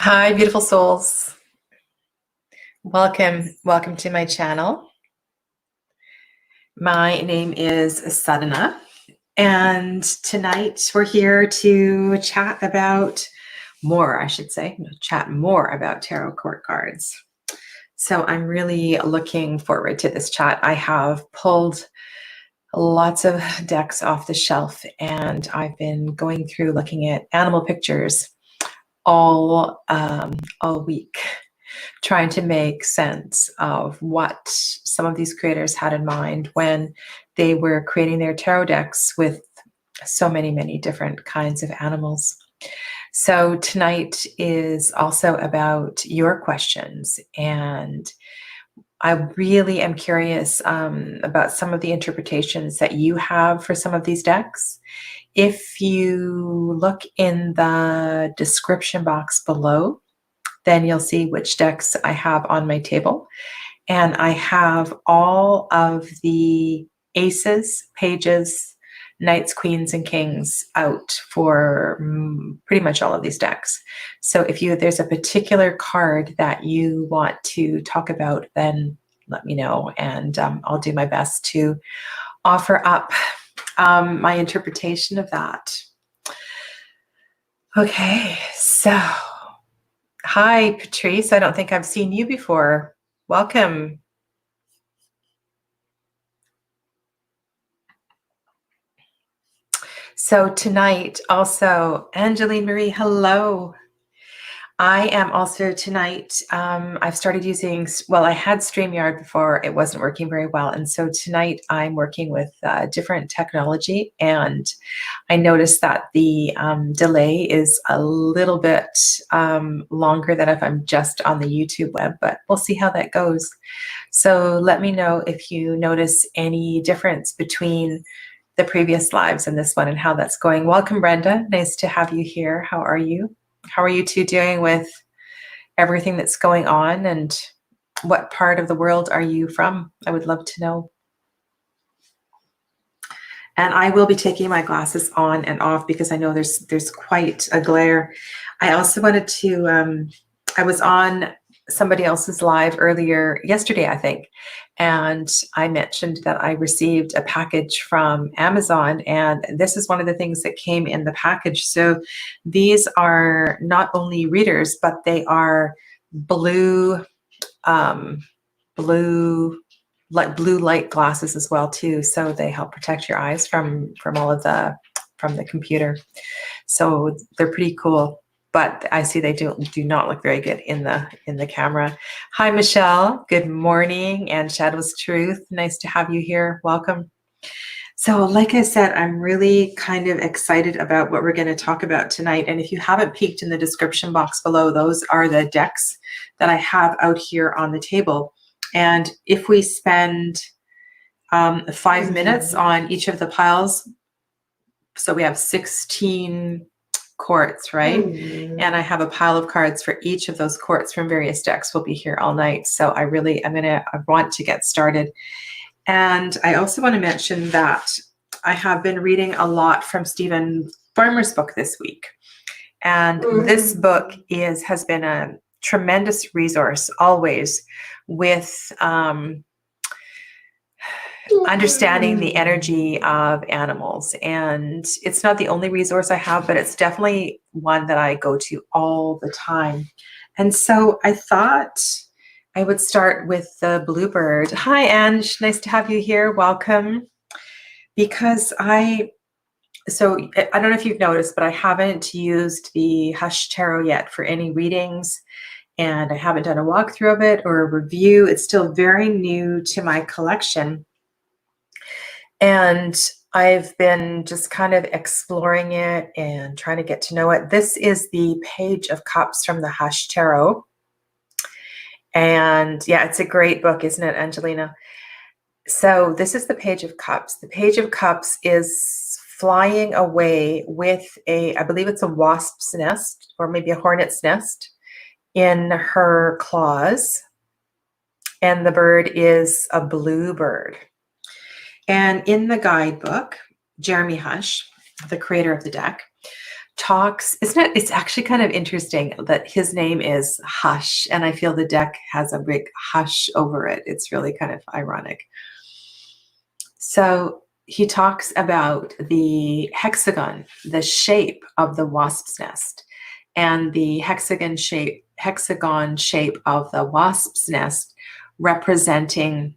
Hi, beautiful souls. Welcome to my channel. My name is Sadhana, and tonight we're here to chat about chat more about tarot court cards. So I'm really looking forward to this chat. I have pulled lots of decks off the shelf, and I've been going through looking at animal pictures all week, trying to make sense of what some of these creators had in mind when they were creating their tarot decks with so many different kinds of animals. So tonight is also about your questions, and I really am curious about some of the interpretations that you have for some of these decks. If you look in the description box below, then you'll see which decks I have on my table. And I have all of the aces, pages, knights, queens, and kings out for pretty much all of these decks. So if there's a particular card that you want to talk about, then let me know, and I'll do my best to offer up my interpretation of that. Okay, so hi, Patrice. I don't think I've seen you before. Welcome. So tonight also, Angeline Marie, hello. I am also tonight, I've started using, I had StreamYard before, it wasn't working very well. And so tonight I'm working with different technology, and I noticed that the delay is a little bit longer than if I'm just on the YouTube web, but we'll see how that goes. So let me know if you notice any difference between the previous lives and this one and how that's going. Welcome, Brenda. Nice to have you here. How are you? How are you two doing with everything that's going on, and what part of the world are you from? I would love to know. And I will be taking my glasses on and off because I know there's quite a glare. I also wanted to, I was on somebody else's live earlier yesterday, I think, and I mentioned that I received a package from Amazon, and this is one of the things that came in the package. So these are not only readers, but they are blue light glasses as well too. So they help protect your eyes from the computer. So they're pretty cool. But I see they do not look very good in the camera. Hi, Michelle. Good morning. And Shadow's Truth. Nice to have you here. Welcome. So like I said, I'm really kind of excited about what we're going to talk about tonight. And if you haven't peeked in the description box below, those are the decks that I have out here on the table. And if we spend 5 minutes on each of the piles, so we have 16 courts, right? And I have a pile of cards for each of those courts from various decks. We'll be here all night. So I want to get started. And I also want to mention that I have been reading a lot from Stephen Farmer's book this week. And this book has been a tremendous resource always with understanding the energy of animals. And it's not the only resource I have, but it's definitely one that I go to all the time. And so I thought I would start with the Bluebird. Hi, Ange. Nice to have you here. Welcome. Because I don't know if you've noticed, but I haven't used the Hush Tarot yet for any readings, and I haven't done a walkthrough of it or a review. It's still very new to my collection. And I've been just kind of exploring it and trying to get to know it. This is the Page of Cups from the Hush Tarot. And yeah, it's a great book, isn't it, Angelina? So this is the Page of Cups. The Page of Cups is flying away with I believe it's a wasp's nest or maybe a hornet's nest in her claws. And the bird is a bluebird. And in the guidebook, Jeremy Hush, the creator of the deck, talks, isn't it? It's actually kind of interesting that his name is Hush, and I feel the deck has a big hush over it. It's really kind of ironic. So he talks about the hexagon, the shape of the wasp's nest, and the hexagon shape of the wasp's nest representing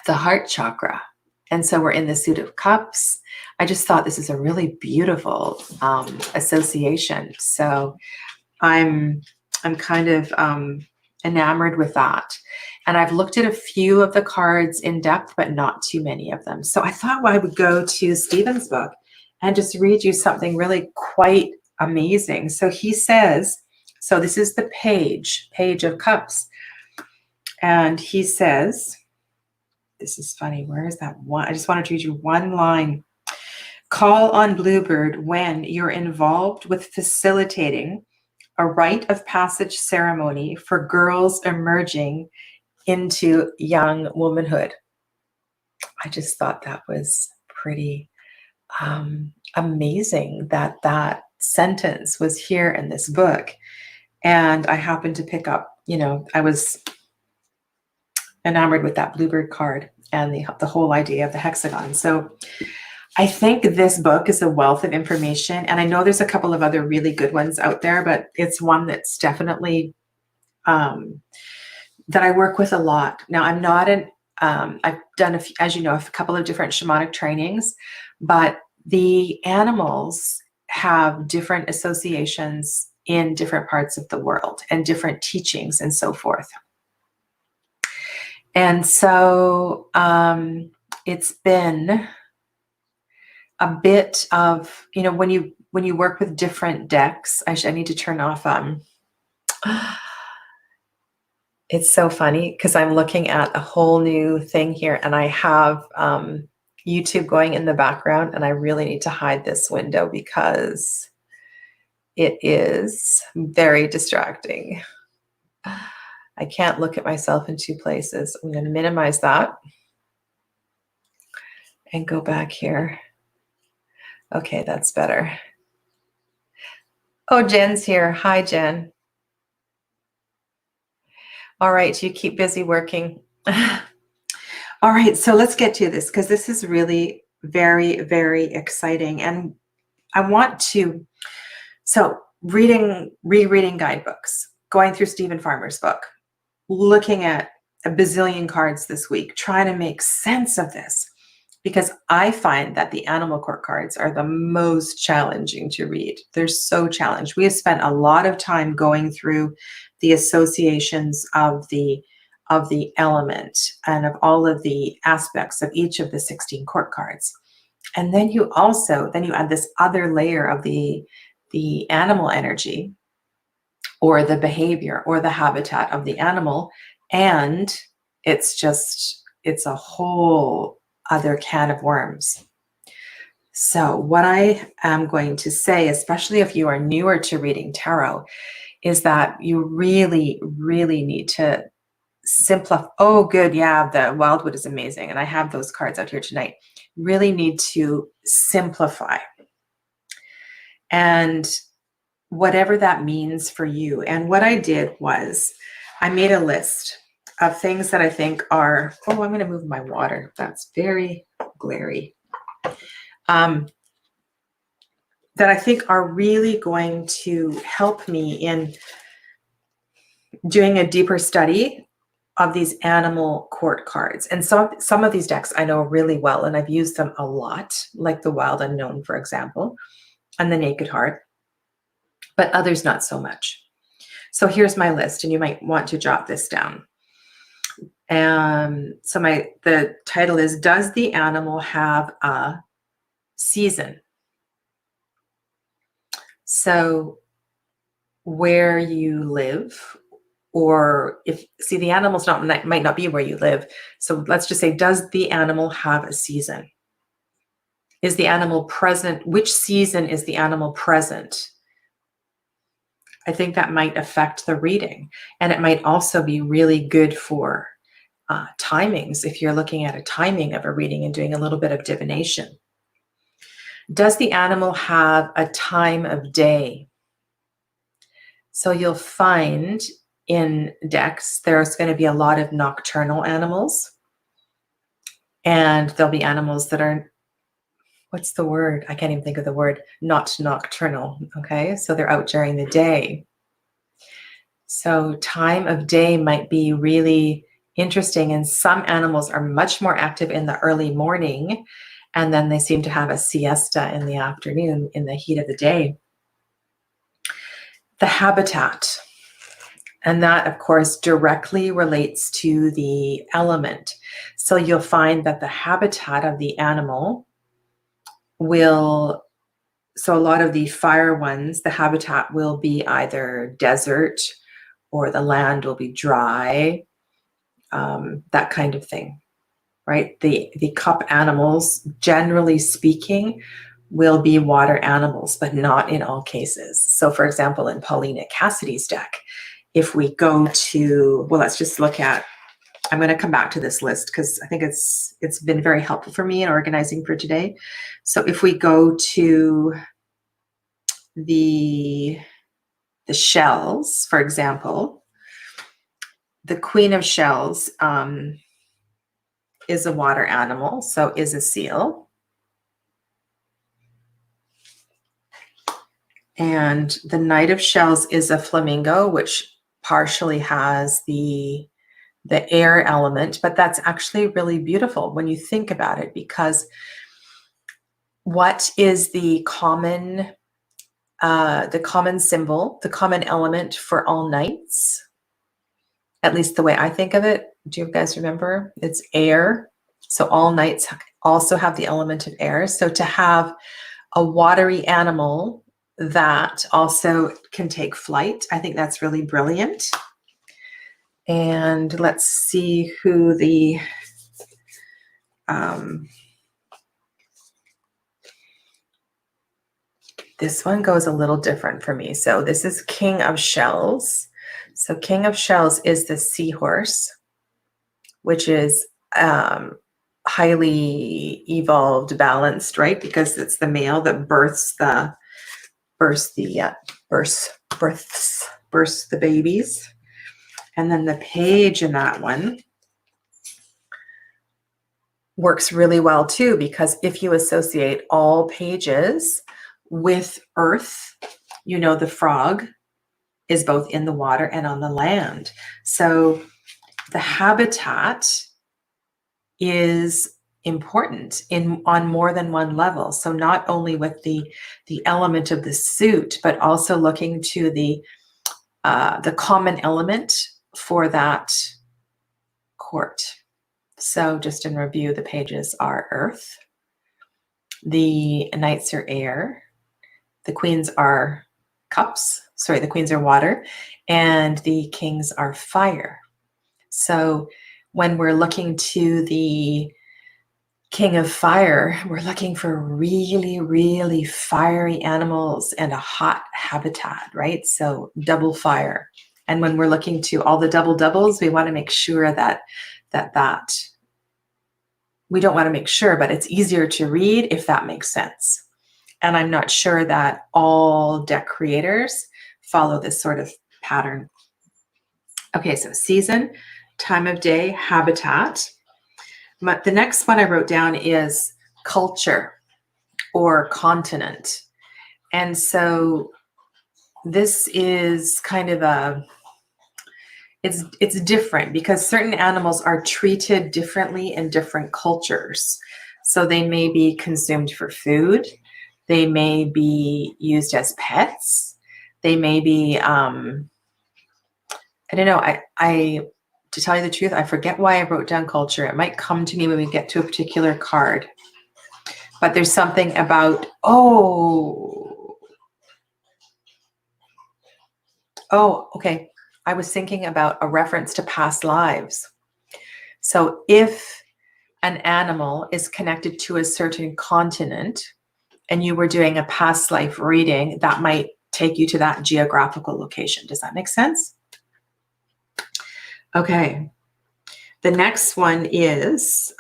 the heart chakra. And so we're in the Suit of Cups. I just thought this is a really beautiful association. So I'm kind of enamored with that. And I've looked at a few of the cards in depth, but not too many of them. So I thought, well, I would go to Stephen's book and just read you something really quite amazing. So he says, so this is the page of cups. And he says, this is funny. Where is that one? I just wanted to read you one line. Call on Bluebird when you're involved with facilitating a rite of passage ceremony for girls emerging into young womanhood. I just thought that was pretty amazing that that sentence was here in this book. And I happened to pick up, I was enamored with that Bluebird card and the whole idea of the hexagon. So I think this book is a wealth of information. And I know there's a couple of other really good ones out there, but it's one that's definitely that I work with a lot. Now, I'm not I've done, as you know, a couple of different shamanic trainings, but the animals have different associations in different parts of the world and different teachings and so forth. And so it's been a bit of, when you work with different decks, I need to turn off. It's so funny because I'm looking at a whole new thing here and I have YouTube going in the background and I really need to hide this window because it is very distracting. I can't look at myself in two places. I'm going to minimize that and go back here. Okay, that's better. Oh, Jen's here. Hi, Jen. All right, you keep busy working. All right, so let's get to this because this is really very, very exciting. And I want to, so rereading guidebooks, going through Stephen Farmer's book, looking at a bazillion cards this week, trying to make sense of this, because I find that the animal court cards are the most challenging to read. They're so challenged. We have spent a lot of time going through the associations of the element and of all of the aspects of each of the 16 court cards. And then you add this other layer of the animal energy or the behavior or the habitat of the animal. And it's a whole other can of worms. So what I am going to say, especially if you are newer to reading tarot, is that you really, really need to simplify. Oh, good. Yeah, the Wildwood is amazing. And I have those cards out here tonight. Really need to simplify. And whatever that means for you. And what I did was I made a list of things that I think are, I'm going to move my water. That's very glary. That I think are really going to help me in doing a deeper study of these animal court cards. And some of these decks I know really well, and I've used them a lot, like the Wild Unknown, for example, and the Naked Heart, but others not so much. So here's my list, and you might want to jot this down. So the title is, Does the Animal Have a Season? So where you live, or the animals might not be where you live. So let's just say, does the animal have a season? Is the animal present? Which season is the animal present? I think that might affect the reading. And it might also be really good for timings if you're looking at a timing of a reading and doing a little bit of divination. Does the animal have a time of day? So you'll find in decks, there's going to be a lot of nocturnal animals. And there'll be animals that are, what's the word? I can't even think of the word, not nocturnal. Okay, so they're out during the day. So time of day might be really interesting. And some animals are much more active in the early morning, and then they seem to have a siesta in the afternoon in the heat of the day. The habitat. And that, of course, directly relates to the element. So you'll find that the habitat of the animal will, so a lot of the fire ones, the habitat will be either desert or the land will be dry, that kind of thing, right? The cup animals, generally speaking, will be water animals, but not in all cases. So for example, in Paulina Cassidy's deck, if we go to, well, let's just look at, I'm going to come back to this list because I think it's been very helpful for me in organizing for today. So if we go to the shells, for example, the Queen of Shells is a water animal, so is a seal. And the Knight of Shells is a flamingo, which partially has the air element, but that's actually really beautiful when you think about it, because what is the common symbol, the common element for all knights? At least the way I think of it. Do you guys remember? It's air. So all knights also have the element of air. So to have a watery animal that also can take flight, I think that's really brilliant. And let's see who the this one goes a little different for me. So this is King of Shells. So King of Shells is the Seahorse, which is highly evolved, balanced, right? Because it's the male that births the babies. And then the page in that one works really well too, because if you associate all pages with earth, you know the frog is both in the water and on the land. So the habitat is important on more than one level. So not only with the element of the suit, but also looking to the common element for that court. So just in review, the pages are earth, the knights are air, the queens are cups, sorry, the queens are water, and the kings are fire. So when we're looking to the King of Fire, we're looking for really, really fiery animals and a hot habitat, right? So double fire. And when we're looking to all the double doubles, we want to make sure that we don't want to make sure, but it's easier to read if that makes sense. And I'm not sure that all deck creators follow this sort of pattern. Okay, so season, time of day, habitat. But the next one I wrote down is culture or continent. And so this is kind of it's different because certain animals are treated differently in different cultures. So they may be consumed for food. They may be used as pets. They may be, I don't know, to tell you the truth, I forget why I wrote down culture. It might come to me when we get to a particular card. But there's something about, okay. I was thinking about a reference to past lives. So if an animal is connected to a certain continent and you were doing a past life reading, that might take you to that geographical location. Does that make sense? Okay. The next one is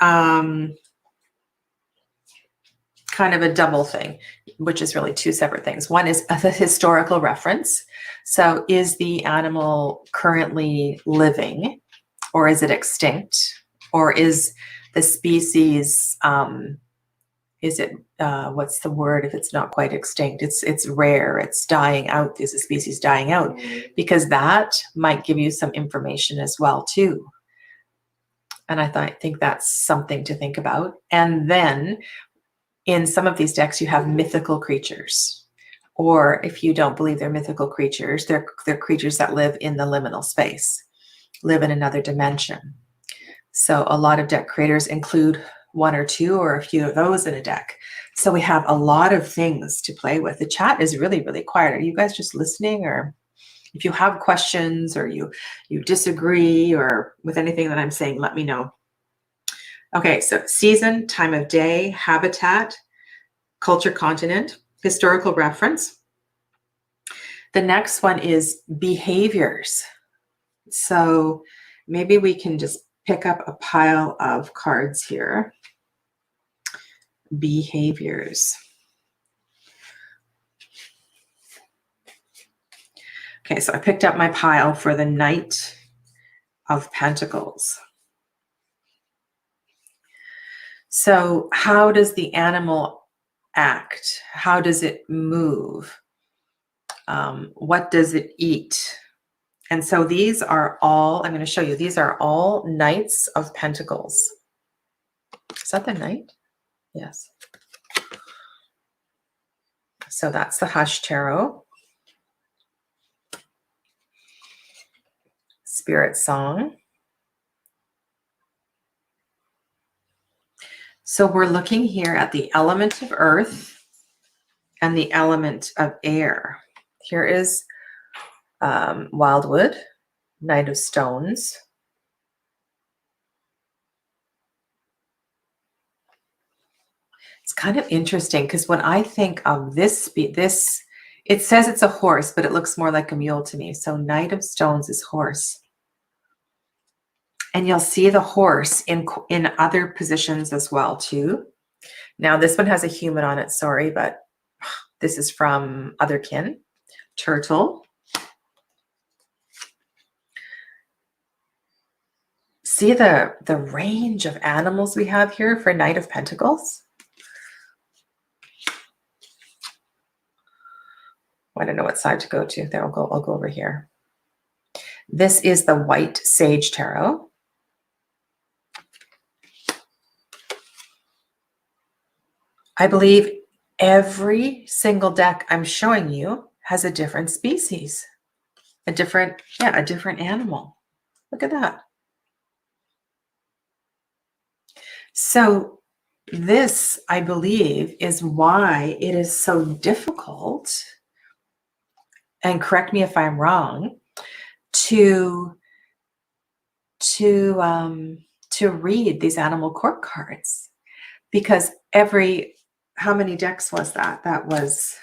kind of a double thing, which is really two separate things. One is the historical reference. So is the animal currently living, or is it extinct? Or is the species, is it, what's the word if it's not quite extinct? It's rare, it's dying out. Is the species dying out? Because that might give you some information as well too. And I think that's something to think about. And then in some of these decks, you have mythical creatures. Or if you don't believe they're mythical creatures, they're creatures that live in the liminal space, live in another dimension. So a lot of deck creators include one or two or a few of those in a deck. So we have a lot of things to play with. The chat is really, really quiet. Are you guys just listening? Or if you have questions or you disagree or with anything that I'm saying, let me know. Okay, so season, time of day, habitat, culture, continent, historical reference. The next one is behaviors. So maybe we can just pick up a pile of cards here. Behaviors. Okay, so I picked up my pile for the Knight of Pentacles. So how does the animal act? How does it move? What does it eat? And so these are all, I'm going to show you, these are all Knights of Pentacles. Is that the Knight? Yes. So that's the Hush Tarot. Spirit Song. So we're looking here at the element of earth and the element of air. Here is Wildwood, Knight of Stones. It's kind of interesting because when I think of this, it says it's a horse, but it looks more like a mule to me. So Knight of Stones is horse. And you'll see the horse in other positions as well too. Now this one has a human on it, sorry, but this is from Otherkin. Turtle. See the range of animals we have here for Knight of Pentacles? I don't know what side to go to. There, I'll go over here. This is the White Sage Tarot. I believe every single deck I'm showing you has a different species, a different animal. Look at that. So this, I believe, is why it is so difficult, and correct me if I'm wrong, to read these animal court cards, because how many decks was that? That was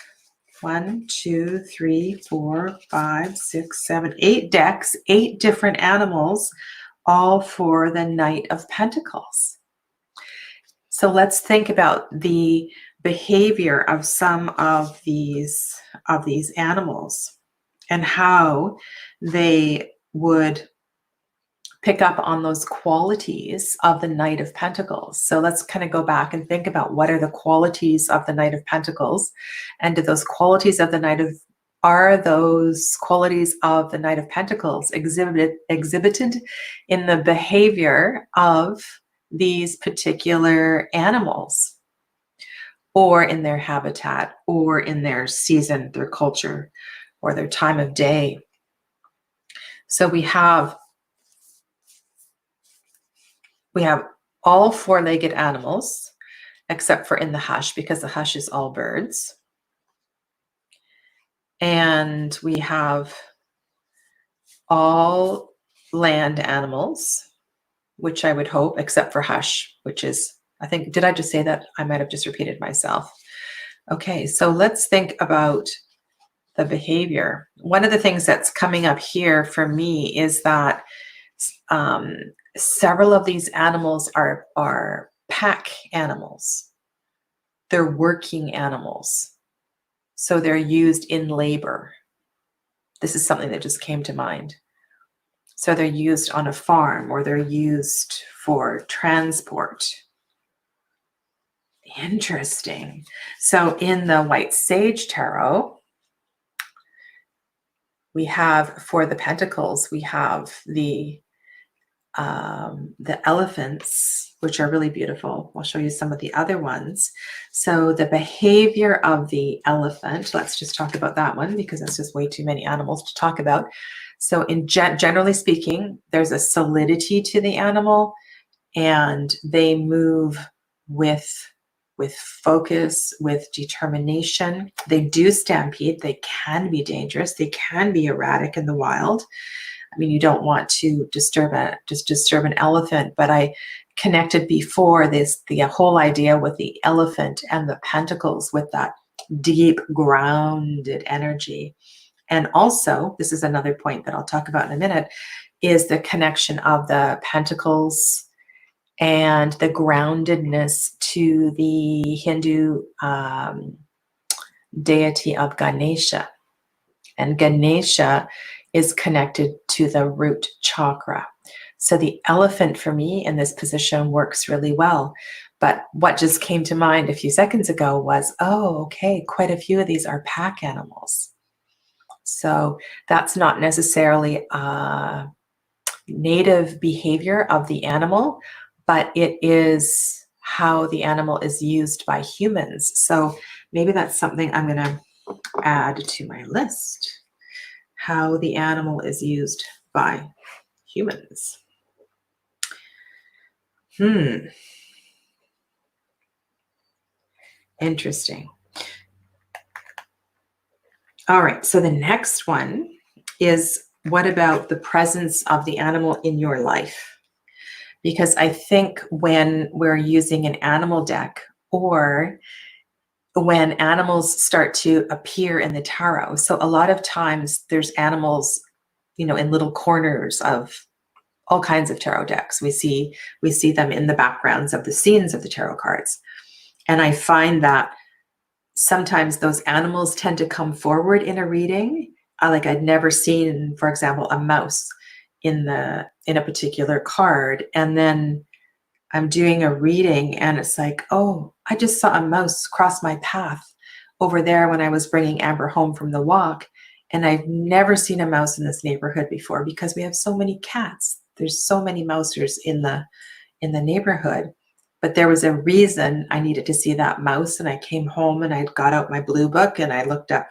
1, 2, 3, 4, 5, 6, 7, 8 decks, 8 different animals, all for the Knight of Pentacles. So let's think about the behavior of some of these animals and how they would pick up on those qualities of the Knight of Pentacles. So let's kind of go back and think about what are the qualities of the Knight of Pentacles, and do those qualities of the are those qualities of the Knight of Pentacles exhibited in the behavior of these particular animals, or in their habitat, or in their season, their culture, or their time of day. So we have all 4-legged animals, except for in the Hush, because the Hush is all birds. And we have all land animals, which I would hope, except for Hush, which is, I think, did I just say that? I might have just repeated myself. Okay, so let's think about the behavior. One of the things that's coming up here for me is that several of these animals are pack animals. they're working animals. So they're used in labor. This is something that just came to mind. So they're used on a farm, or they're used for transport. Interesting. So in the White Sage Tarot, we have, for the Pentacles, we have the elephants, which are really beautiful. I'll show you some of the other ones. So the behavior of the elephant, let's just talk about that one because that's just way too many animals to talk about. So generally speaking, there's a solidity to the animal, and they move with focus, with determination. They do stampede. They can be dangerous. They can be erratic in the wild. I mean, you don't want to disturb an elephant, but I connected before the whole idea with the elephant and the pentacles, with that deep grounded energy. And also, this is another point that I'll talk about in a minute, is the connection of the pentacles and the groundedness to the Hindu deity of Ganesha. And Ganesha is connected to the root chakra. So the elephant for me in this position works really well. But what just came to mind a few seconds ago was, oh, okay, quite a few of these are pack animals. So that's not necessarily a native behavior of the animal, but it is how the animal is used by humans. So maybe that's something I'm going to add to my list. How the animal is used by humans. Interesting. All right, so the next one is, what about the presence of the animal in your life? Because I think when we're using an animal deck, or when animals start to appear in the tarot, so a lot of times there's animals, in little corners of all kinds of tarot decks. We see them in the backgrounds of the scenes of the tarot cards. And I find that sometimes those animals tend to come forward in a reading. Like I'd never seen, for example, a mouse in a particular card. And then I'm doing a reading and it's like, oh, I just saw a mouse cross my path over there when I was bringing Amber home from the walk. And I've never seen a mouse in this neighborhood before because we have so many cats. There's so many mousers in the neighborhood. But there was a reason I needed to see that mouse. And I came home and I got out my blue book and I looked up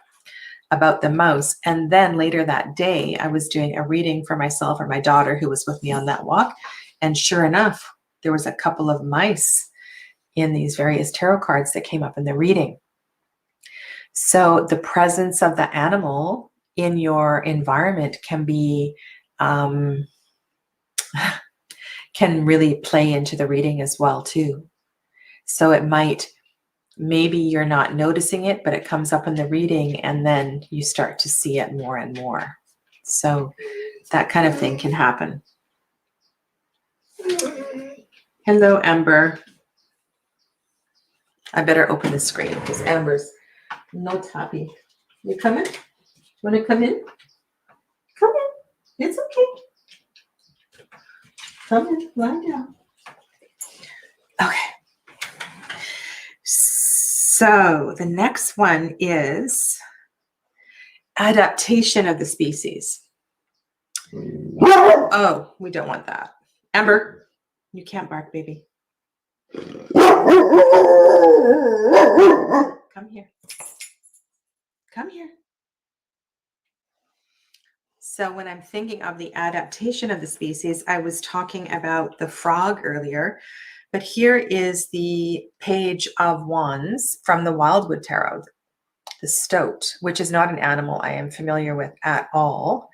about the mouse. And then later that day, I was doing a reading for myself or my daughter who was with me on that walk. And sure enough, there was a couple of mice in these various tarot cards that came up in the reading. So the presence of the animal in your environment can be, can really play into the reading as well too. So it might, maybe you're not noticing it, but it comes up in the reading and then you start to see it more and more. So that kind of thing can happen. Hello, Amber. I better open the screen because Amber's not happy. You coming? Want to come in? Come in. It's okay. Come in. Lie down. Okay. So the next one is adaptation of the species. Oh, we don't want that. Amber, you can't bark, baby. Come here. Come here. So when I'm thinking of the adaptation of the species, I was talking about the frog earlier, but here is the Page of Wands from the Wildwood Tarot, the stoat, which is not an animal I am familiar with at all.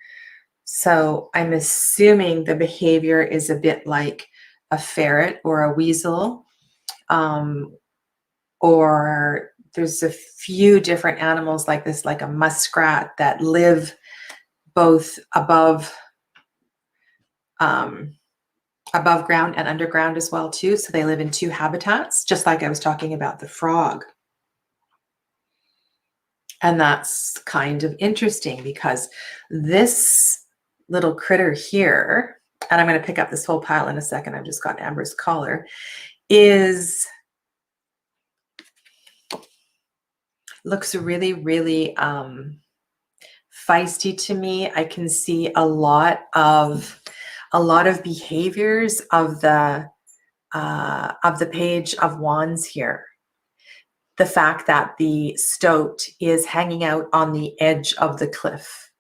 So I'm assuming the behavior is a bit like a ferret or a weasel, or there's a few different animals like this, like a muskrat, that live both above ground and underground as well too. So they live in two habitats, just like I was talking about the frog. And that's kind of interesting because this little critter here, and I'm going to pick up this whole pile in a second, I've just got Amber's collar, looks really, really feisty to me. I can see a lot of behaviors of the Page of Wands here. The fact that the stoat is hanging out on the edge of the cliff.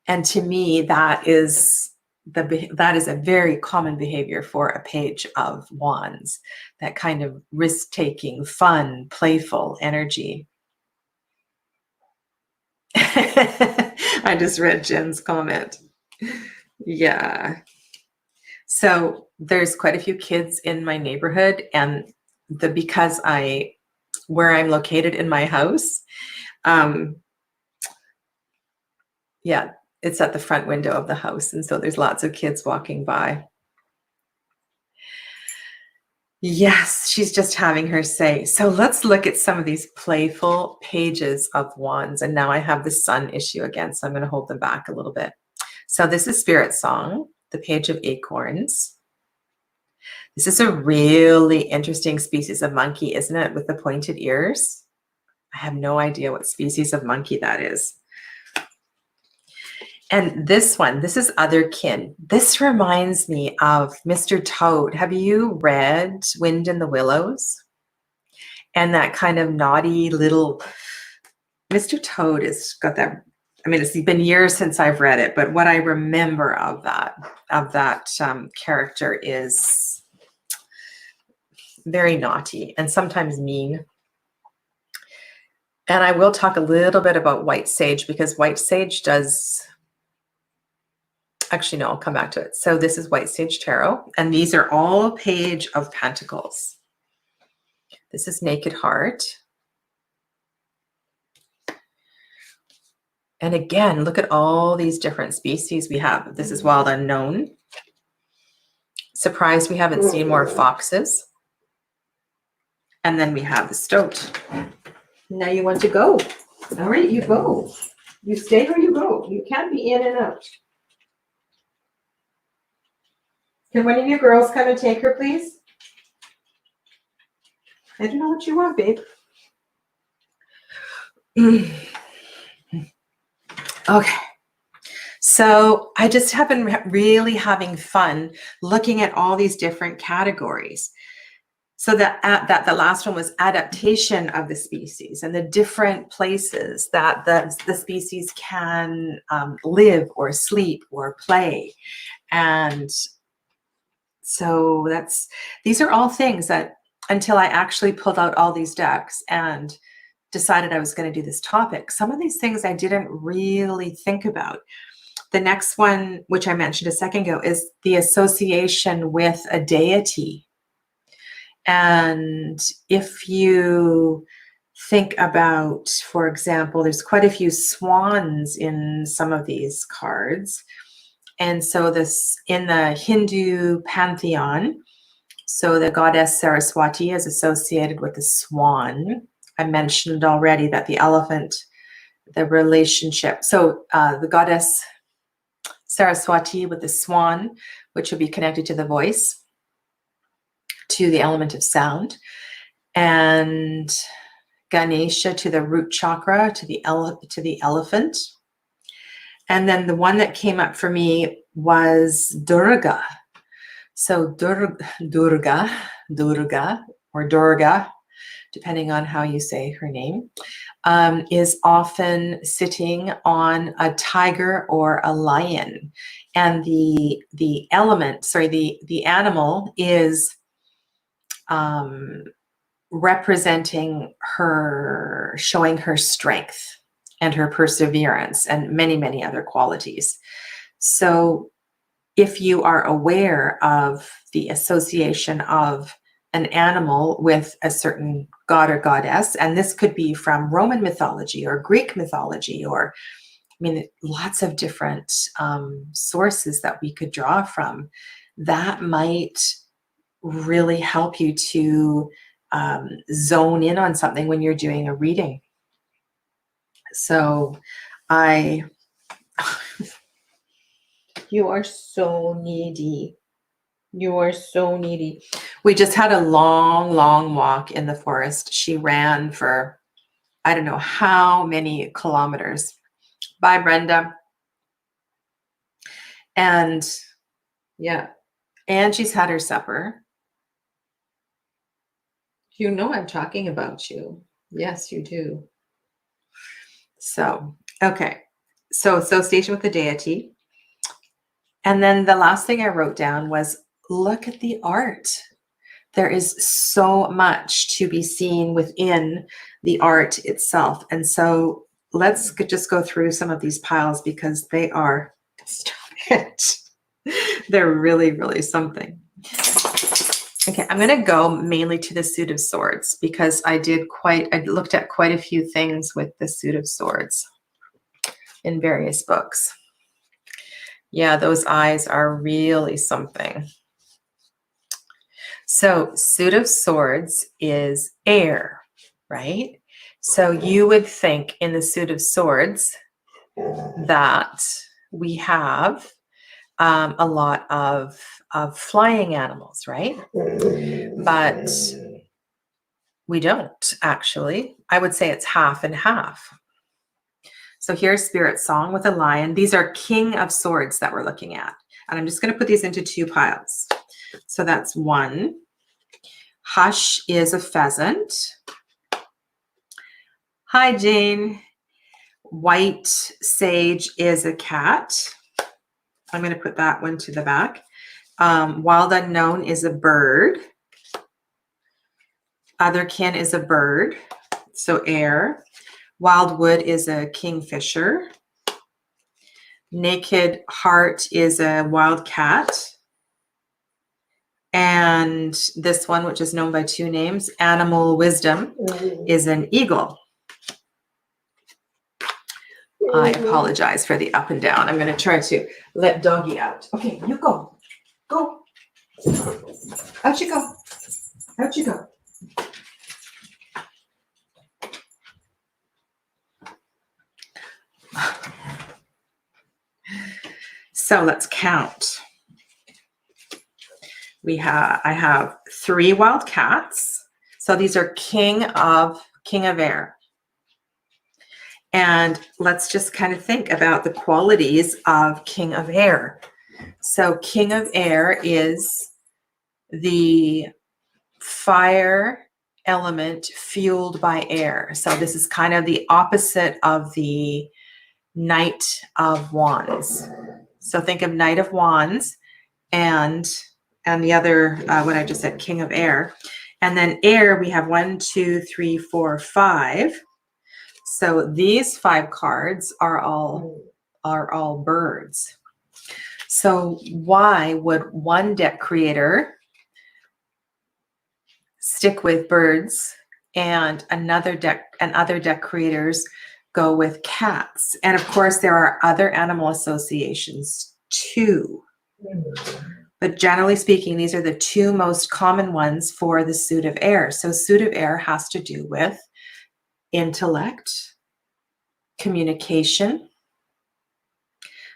And to me, that is a very common behavior for a Page of Wands, that kind of risk-taking, fun, playful energy. I just read Jen's comment. Yeah. So there's quite a few kids in my neighborhood, and because where I'm located in my house, yeah, it's at the front window of the house. And so there's lots of kids walking by. Yes, she's just having her say. So let's look at some of these playful Pages of Wands. And now I have the Sun issue again, so I'm going to hold them back a little bit. So this is Spirit Song, the Page of Acorns. This is a really interesting species of monkey, isn't it? With the pointed ears. I have no idea what species of monkey that is. And this one, this is Otherkin. This reminds me of Mr. Toad. Have you read Wind in the Willows? And that kind of naughty little, Mr. Toad has got that, I mean, it's been years since I've read it, but what I remember of that character is very naughty and sometimes mean. And I will talk a little bit about White Sage, because White Sage does, actually, no, I'll come back to it. So this is White Sage Tarot, and these are all Page of Pentacles. This is Naked Heart. And again, look at all these different species we have. This is Wild Unknown. Surprised we haven't seen more foxes. And then we have the stoat. Now you want to go. All right, you go. You stay or you go. You can't be in and out. Can one of you girls come and take her, please? I don't know what you want, babe. Okay. So I just have been really having fun looking at all these different categories. So that the last one was adaptation of the species and the different places that the species can live or sleep or play. And so these are all things that, until I actually pulled out all these decks and decided I was going to do this topic, some of these things I didn't really think about. The next one, which I mentioned a second ago, is the association with a deity. And if you think about, for example, there's quite a few swans in some of these cards. And so this, in the Hindu pantheon, so the goddess Saraswati is associated with the swan. I mentioned already that the elephant, the relationship. So the goddess Saraswati with the swan, which would be connected to the voice, to the element of sound, and Ganesha to the root chakra, to the elephant. And then the one that came up for me was Durga. So Durga, or Durga, depending on how you say her name, is often sitting on a tiger or a lion. And the animal is representing her, showing her strength and her perseverance and many, many other qualities. So if you are aware of the association of an animal with a certain god or goddess, and this could be from Roman mythology or Greek mythology, or, I mean, lots of different sources that we could draw from, that might really help you to zone in on something when you're doing a reading. So you are so needy. You are so needy. We just had a long, long walk in the forest. She ran for, I don't know how many kilometers. Bye, Brenda. And yeah, and she's had her supper. You know I'm talking about you. Yes, you do. So, okay. So association with the deity. And then the last thing I wrote down was, look at the art. There is so much to be seen within the art itself. And so let's just go through some of these piles because they are, stop it. They're really, really something. Okay, I'm going to go mainly to the Suit of Swords because I looked at quite a few things with the Suit of Swords in various books. Yeah, those eyes are really something. So Suit of Swords is air, right? So you would think in the Suit of Swords that we have a lot of flying animals, right? But we don't actually. I would say it's half and half. So here's Spirit Song with a lion. These are King of Swords that we're looking at. And I'm just going to put these into two piles. So that's one. Hush is a pheasant. Hi, Jane. White Sage is a cat. I'm going to put that one to the back. Wild Unknown is a bird. Otherkin is a bird. So air. Wildwood is a kingfisher. Naked Heart is a wild cat. And this one, which is known by two names, Animal Wisdom, is an eagle. I apologize for the up and down. I'm going to try to let doggy out. Okay, you go. Go. Out you go. Out you go. So let's count. I have 3 wild cats. So these are King of Air. And let's just kind of think about the qualities of King of Air. So King of Air is the fire element fueled by air. So this is kind of the opposite of the Knight of Wands. So think of Knight of Wands and the other, what I just said, King of Air. And then air, we have 1, 2, 3, 4, 5. So these 5 cards are all birds. So why would one deck creator stick with birds and other deck creators go with cats? And of course, there are other animal associations too. But generally speaking, these are the 2 most common ones for the Suit of Air. So Suit of Air has to do with intellect, communication.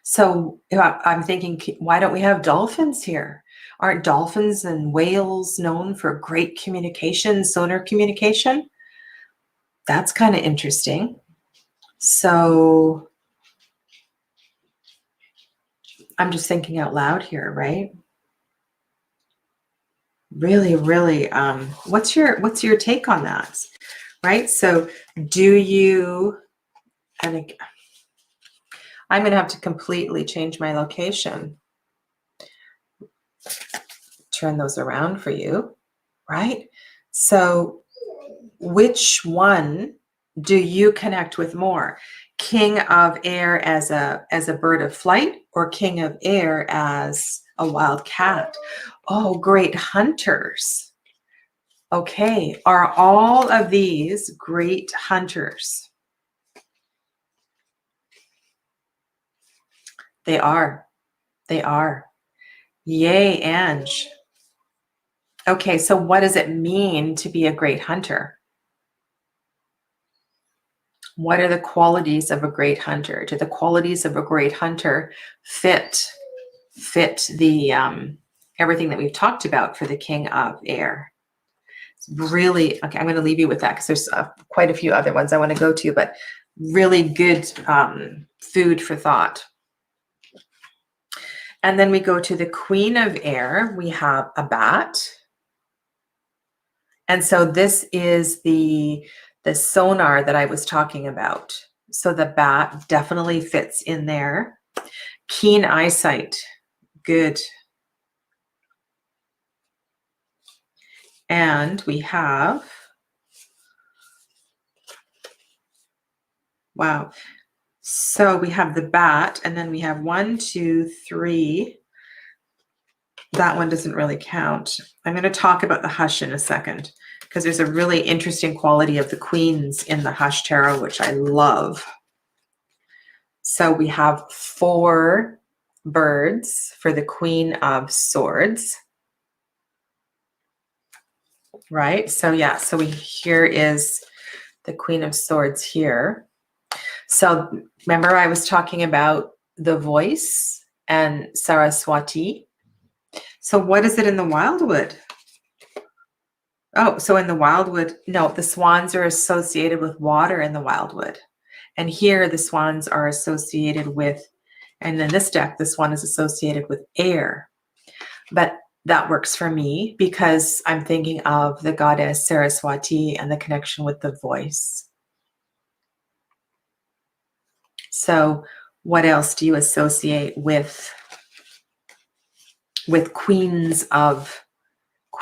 So I'm thinking, why don't we have dolphins here? Aren't dolphins and whales known for great communication, sonar communication? That's kind of interesting. So I'm just thinking out loud here, right? Really, really, what's your take on that? Right? So do you, and I'm going to have to completely change my location. Turn those around for you, right? So which one do you connect with more? King of Air as a bird of flight, or King of Air as a wild cat? Oh, great hunters. Okay, are all of these great hunters? They are. They are. Yay, Ange. Okay, so what does it mean to be a great hunter? What are the qualities of a great hunter? Do the qualities of a great hunter fit the everything that we've talked about for the king of air? It's really, okay, I'm going to leave you with that because there's quite a few other ones I want to go to, but really good food for thought. And then we go to the queen of air. We have a bat. And so this is the sonar that I was talking about. So the bat definitely fits in there. Keen eyesight, good. And we have, wow. So we have the bat, and then we have 1, 2, 3. That one doesn't really count. I'm going to talk about the hush in a second because there's a really interesting quality of the queens in the hush tarot, which I love. So we have 4 birds for the queen of swords. Right? So yeah, so here is the queen of swords here. So remember I was talking about the voice and Saraswati. So what is it in the wildwood? Oh, so in the wildwood, no, the swans are associated with water in the wildwood. And here the swans are associated with, and in this deck, the swan is associated with air. But that works for me because I'm thinking of the goddess Saraswati and the connection with the voice. So what else do you associate with queens of,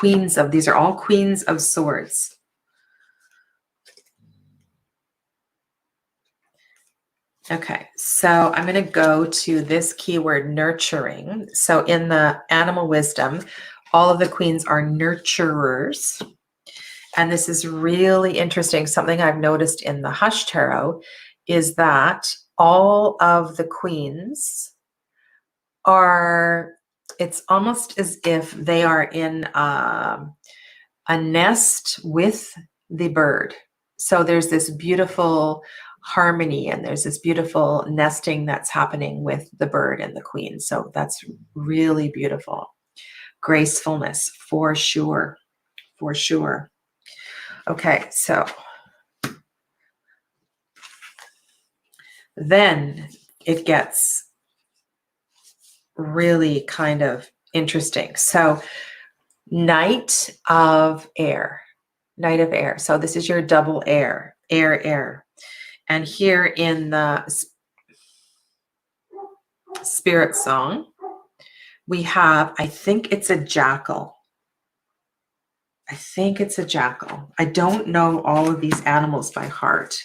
these are all queens of swords. Okay, so I'm going to go to this keyword, nurturing. So in the animal wisdom, all of the queens are nurturers. And this is really interesting. Something I've noticed in the Hush Tarot is that all of the queens are, it's almost as if they are in a nest with the bird. So there's this beautiful harmony and there's this beautiful nesting that's happening with the bird and the queen. So that's really beautiful. Gracefulness, for sure, for sure. Okay, so then it gets really kind of interesting. So Knight of air. So this is your double air. And here in the spirit song, we have, I think it's a jackal. I don't know all of these animals by heart.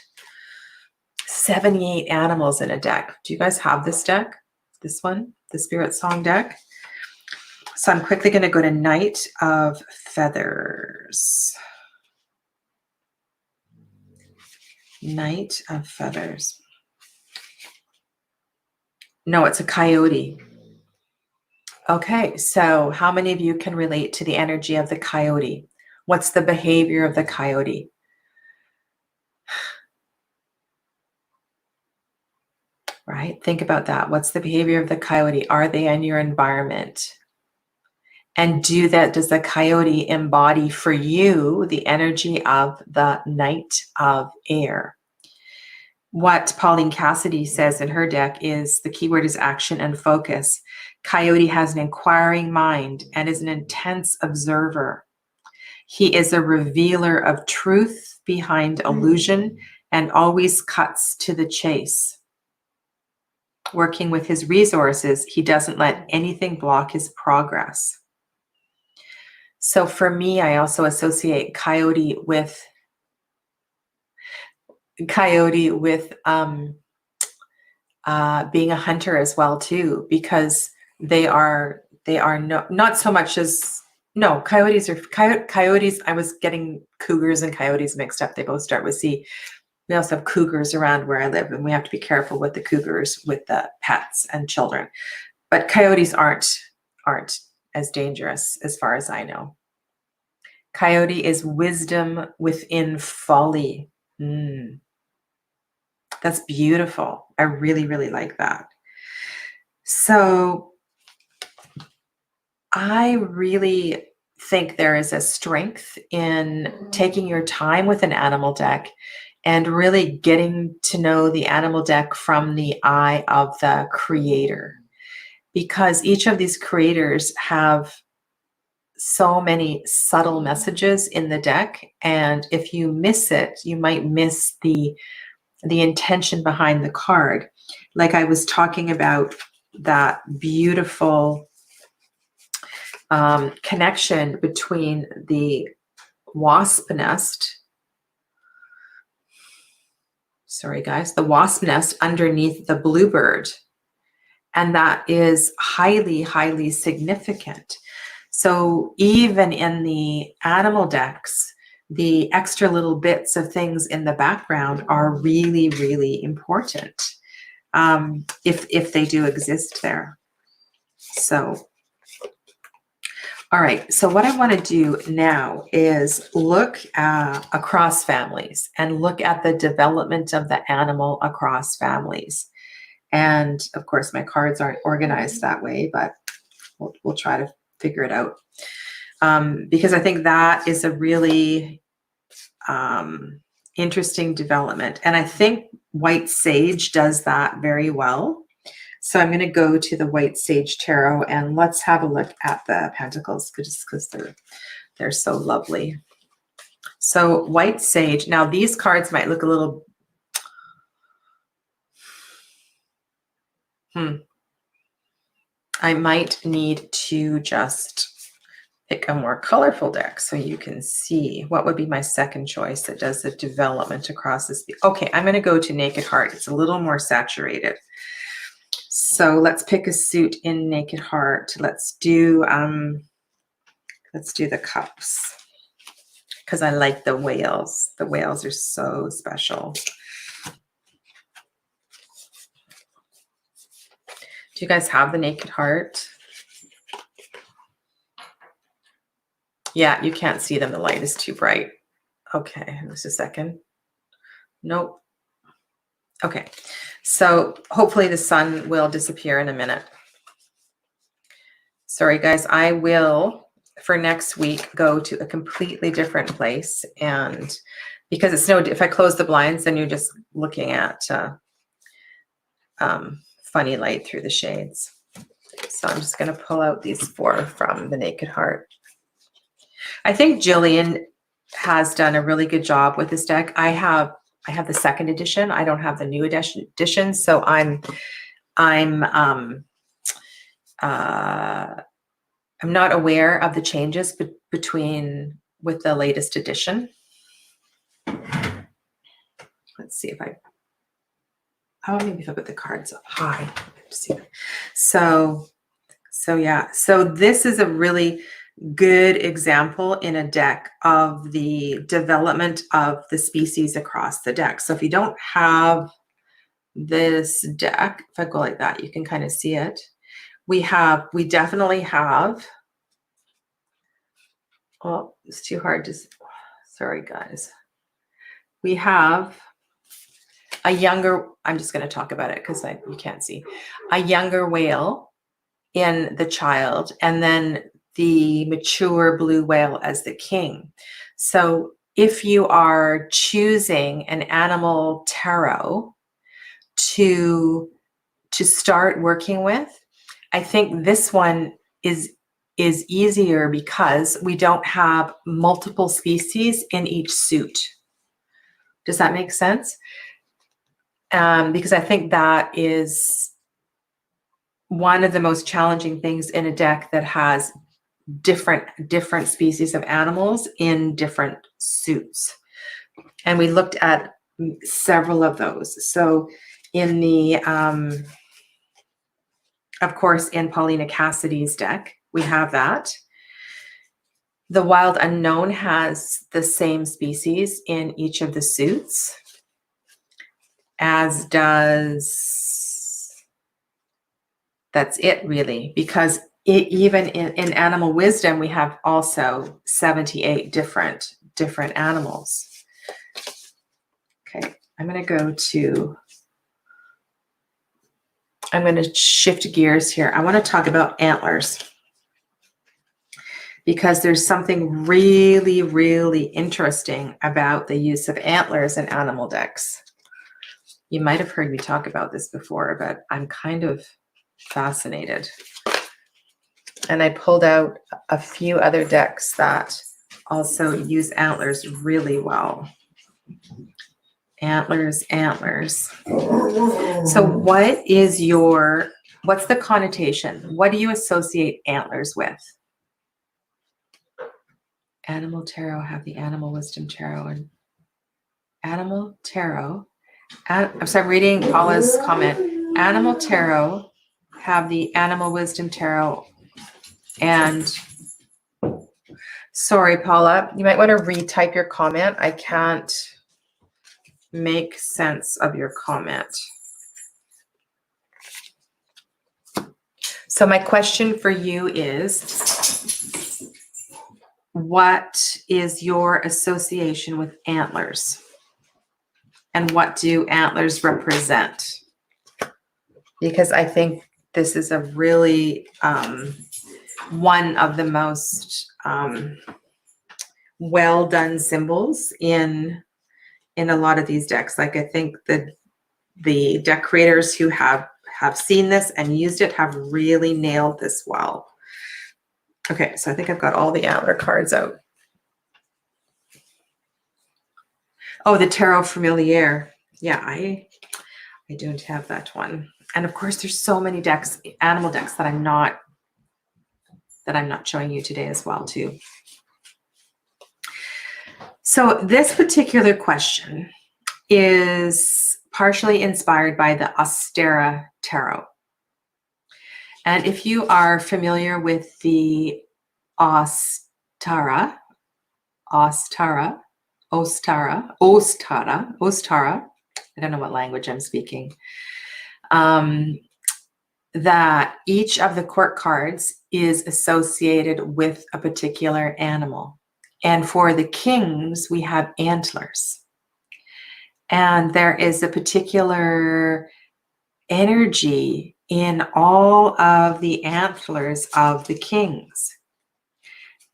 78 animals in a deck. Do you guys have this deck? This one, the spirit song deck? So I'm quickly going to go to Knight of Feathers. Knight of Feathers. No, it's a coyote. Okay, so how many of you can relate to the energy of the coyote? What's the behavior of the coyote? Right? Think about that. What's the behavior of the coyote? Are they in your environment? And does the coyote embody for you the energy of the Knight of Air? What Pauline Cassidy says in her deck is the keyword is action and focus. Coyote has an inquiring mind and is an intense observer. He is a revealer of truth behind illusion and always cuts to the chase. Working with his resources, he doesn't let anything block his progress. So for me, I also associate coyote with being a hunter as well too, because they are not so much as, no, coyotes. I was getting cougars and coyotes mixed up. They both start with C. We also have cougars around where I live, and we have to be careful with the cougars, with the pets and children. But coyotes aren't as dangerous as far as I know. Coyote is wisdom within folly. That's beautiful. I really, really like that. So I really think there is a strength in taking your time with an animal deck and really getting to know the animal deck from the eye of the creator, because each of these creators have so many subtle messages in the deck, and if you miss it, you might miss the intention behind the card. Like I was talking about that beautiful connection between the wasp nest, sorry guys, the wasp nest underneath the bluebird. And that is highly, highly significant. So even in the animal decks, the extra little bits of things in the background are really, really important, if they do exist there. So, all right, so what I want to do now is look across families and look at the development of the animal across families. And of course, my cards aren't organized that way, but we'll try to figure it out. Because I think that is a really interesting development. And I think White Sage does that very well. So I'm going to go to the White Sage Tarot and let's have a look at the Pentacles, just because they're so lovely. So White Sage, now these cards might look a little, I might need to just pick a more colorful deck so you can see what would be my second choice that does the development across this. Okay, I'm going to go to Naked Heart. It's a little more saturated. So let's pick a suit in Naked Heart. Let's do the Cups, because I like the whales. The whales are so special. Do you guys have the Naked Heart? Yeah, you can't see them. The light is too bright. Okay, just a second. Nope. Okay, so hopefully the sun will disappear in a minute. Sorry, guys. I will, for next week, go to a completely different place. And because it's if I close the blinds, then you're just looking at funny light through the shades. So I'm just going to pull out these 4 from the Naked Heart. I think Jillian has done a really good job with this deck. I have the second edition. I don't have the new edition, so I'm not aware of the changes with the latest edition. Let's see if maybe if I put the cards up high. See. So yeah. So this is a really good example in a deck of the development of the species across the deck. So if you don't have this deck, if I go like that, you can kind of see it. We definitely have, oh, it's too hard to, sorry guys. We have a younger, I'm just going to talk about it because you can't see, a younger whale in the child, and then the mature blue whale as the king. So if you are choosing an animal tarot to start working with, I think this one is easier because we don't have multiple species in each suit. Does that make sense? Because I think that is one of the most challenging things in a deck that has different species of animals in different suits. And we looked at several of those. So in the, of course, in Paulina Cassidy's deck, we have that. The Wild Unknown has the same species in each of the suits, as does, that's it really, because even in Animal Wisdom, we have also 78 different animals. Okay, I'm going to go to I'm going to shift gears here. I want to talk about antlers because there's something really, really interesting about the use of antlers in animal decks. You might have heard me talk about this before, but I'm kind of fascinated. And I pulled out a few other decks that also use antlers really well. Antlers, antlers. So what's the connotation? What do you associate antlers with? Animal Tarot have the Animal Wisdom Tarot and Animal Tarot. I'm sorry, I'm reading Paula's comment. Animal Tarot have the Animal Wisdom Tarot and sorry, Paula, you might want to retype your comment. I can't make sense of your comment. So my question for you is, what is your association with antlers? And what do antlers represent? Because I think this is a really one of the most well done symbols in a lot of these decks. Like I think the deck creators who have seen this and used it have really nailed this well. Okay, so I think I've got all the antler cards out. Oh, the Tarot Familiar. Yeah, I don't have that one. And of course, there's so many decks, animal decks that I'm not showing you today as well too. So this particular question is partially inspired by the Ostara Tarot. And if you are familiar with the Ostara, I don't know what language I'm speaking, that each of the court cards is associated with a particular animal. And for the kings, we have antlers. And there is a particular energy in all of the antlers of the kings.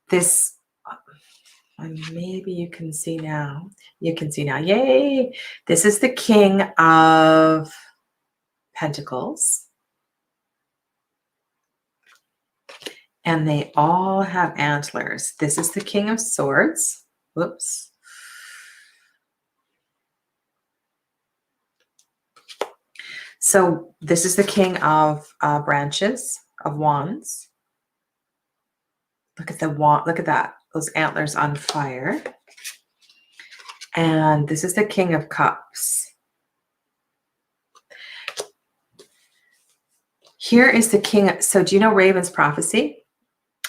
This, maybe you can see now. You can see now. Yay! This is the King of Pentacles. And they all have antlers. This is the King of Swords. Whoops. So this is the King of Branches, of Wands. Look at the wand. Look at that. Those antlers on fire. And this is the King of Cups. Here is the King. So do you know Raven's Prophecy?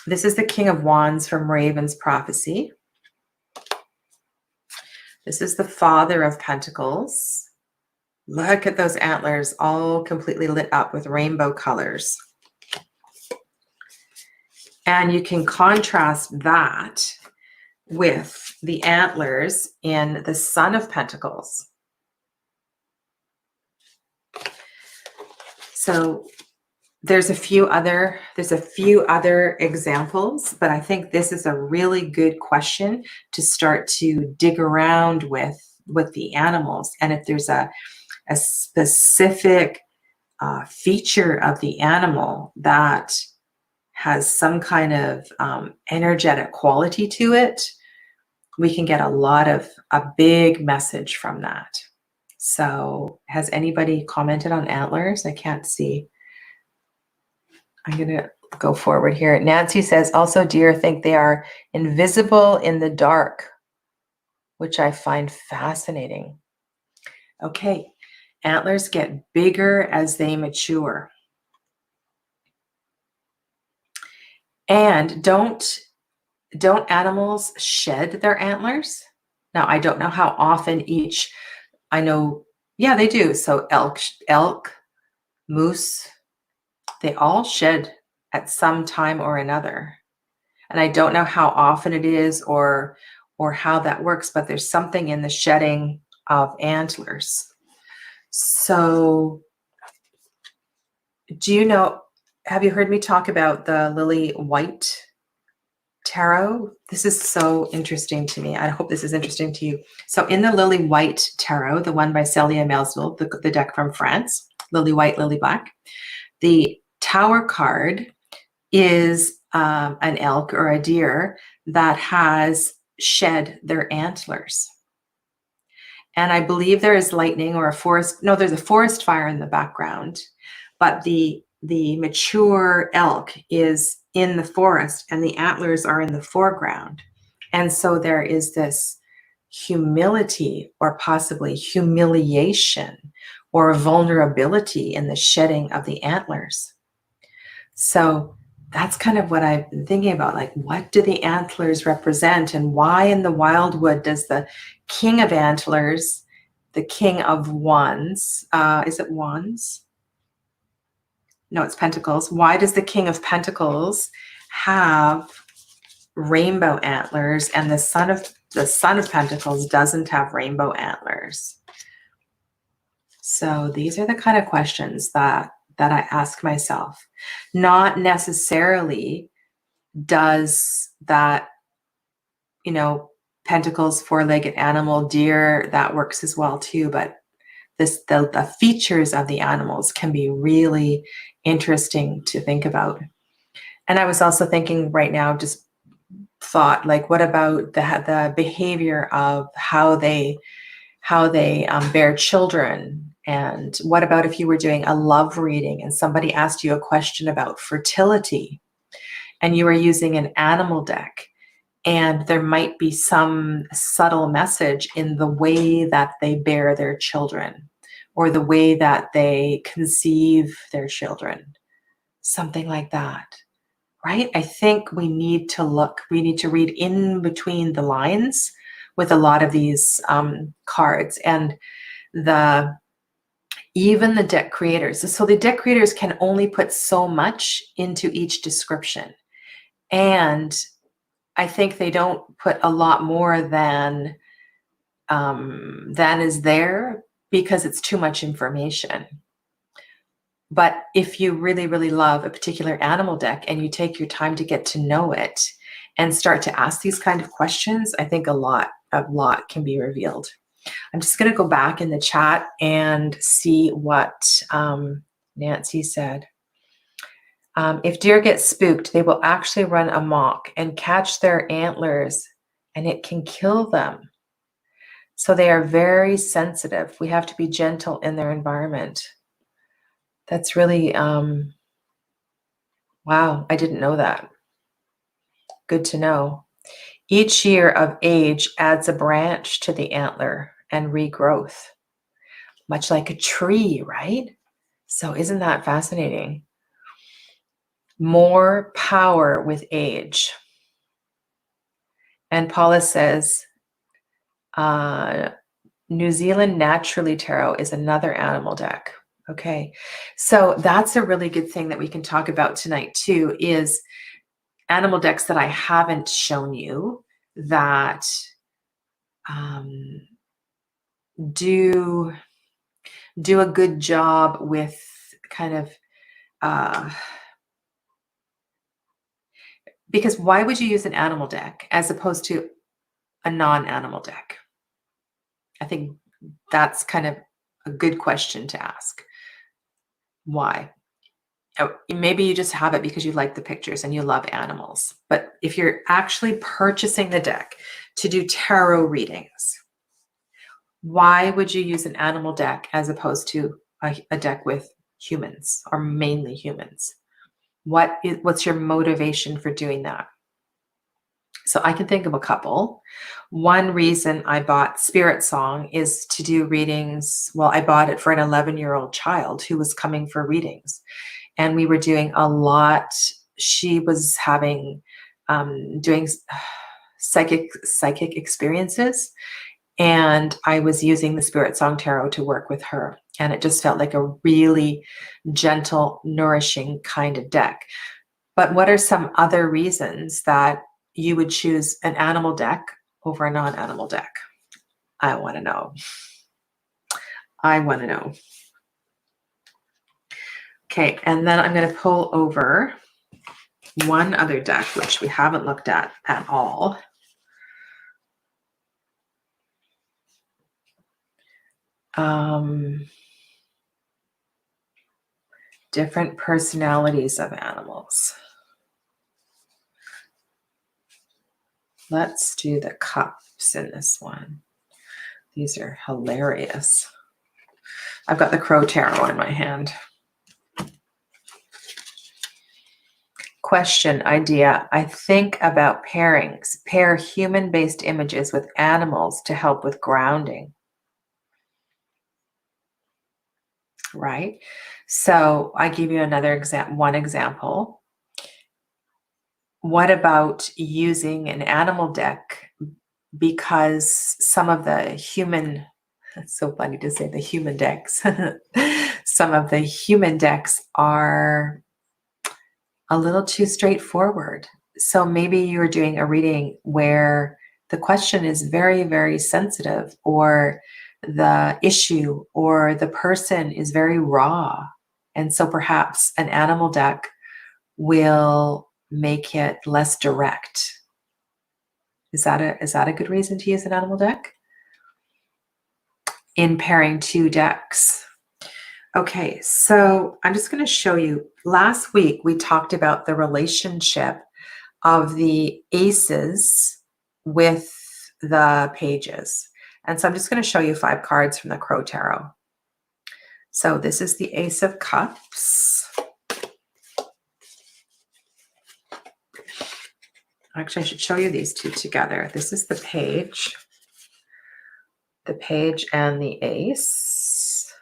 This is the King of Wands from Raven's Prophecy. This is the Father of Pentacles. Look at those antlers, all completely lit up with rainbow colors. And you can contrast that with the antlers in the Son of Pentacles. So there's a few other examples, but I think this is a really good question to start to dig around with the animals. And if there's a specific feature of the animal that has some kind of energetic quality to it, we can get a big message from that. So has anybody commented on antlers? I can't see. I'm going to go forward here. Nancy says, also deer think they are invisible in the dark, which I find fascinating. Okay, antlers get bigger as they mature. And don't animals shed their antlers? Now, I don't know how often each, I know, yeah, they do. So elk, moose, they all shed at some time or another. And I don't know how often it is or how that works, but there's something in the shedding of antlers. So do you know, have you heard me talk about the Lily White tarot? This is so interesting to me. I hope this is interesting to you. So in the Lily White tarot, the one by Celia Melville, the deck from France, Lily White, Lily Black, the Tower card is an elk or a deer that has shed their antlers. And I believe there is lightning or a forest. No, there's a forest fire in the background, but the mature elk is in the forest and the antlers are in the foreground. And so there is this humility or possibly humiliation or vulnerability in the shedding of the antlers. So that's kind of what I've been thinking about. Like, what do the antlers represent, and why in the wildwood does the king of antlers, the king of wands, is it wands? No, it's pentacles. Why does the king of pentacles have rainbow antlers and the son of pentacles doesn't have rainbow antlers? So these are the kind of questions that I ask myself. Not necessarily does that, pentacles, four-legged animal, deer, that works as well too, but the features of the animals can be really interesting to think about. And I was also thinking right now, just thought, like, what about the behavior of how they bear children? And what about if you were doing a love reading and somebody asked you a question about fertility and you were using an animal deck, and there might be some subtle message in the way that they bear their children or the way that they conceive their children, something like that, right? I think we need to read in between the lines with a lot of these cards. And even the deck creators. So the deck creators can only put so much into each description. And I think they don't put a lot more than is there, because it's too much information. But if you really, really love a particular animal deck and you take your time to get to know it and start to ask these kind of questions, I think a lot can be revealed. I'm just going to go back in the chat and see what Nancy said. If deer get spooked, they will actually run amok and catch their antlers, and it can kill them. So they are very sensitive. We have to be gentle in their environment. That's really, wow, I didn't know that. Good to know. Each year of age adds a branch to the antler and regrowth, much like a tree, right? So isn't that fascinating? More power with age. And Paula says, New Zealand Naturally Tarot is another animal deck. Okay, so that's a really good thing that we can talk about tonight too, is animal decks that I haven't shown you that do a good job with kind of, because why would you use an animal deck as opposed to a non-animal deck? I think that's kind of a good question to ask. Why? Oh, maybe you just have it because you like the pictures and you love animals. But if you're actually purchasing the deck to do tarot readings, why would you use an animal deck as opposed to a deck with humans, or mainly humans? What's your motivation for doing that? So I can think of a couple. One reason I bought Spirit Song is to do readings. Well, I bought it for an 11-year-old child who was coming for readings. And we were doing a lot. She was having, doing psychic experiences. And I was using the Spirit Song Tarot to work with her. And it just felt like a really gentle, nourishing kind of deck. But what are some other reasons that you would choose an animal deck over a non-animal deck? I want to know. I want to know. Okay, and then I'm going to pull over one other deck, which we haven't looked at all. Different personalities of animals. Let's do the cups in this one. These are hilarious. I've got the Crow Tarot in my hand. Question, idea. I think about pairings. Pair human-based images with animals to help with grounding. Right? So I give you another one example. What about using an animal deck because some of the human, it's so funny to say the human decks, some of the human decks are a little too straightforward. So maybe you're doing a reading where the question is very, very sensitive, or the issue or the person is very raw. And so perhaps an animal deck will make it less direct. Is that a good reason to use an animal deck? In pairing two decks. Okay, so I'm just going to show you. Last week, we talked about the relationship of the aces with the pages. And so I'm just going to show you 5 cards from the Crow Tarot. So this is the Ace of Cups. Actually, I should show you these two together. This is the page and the ace.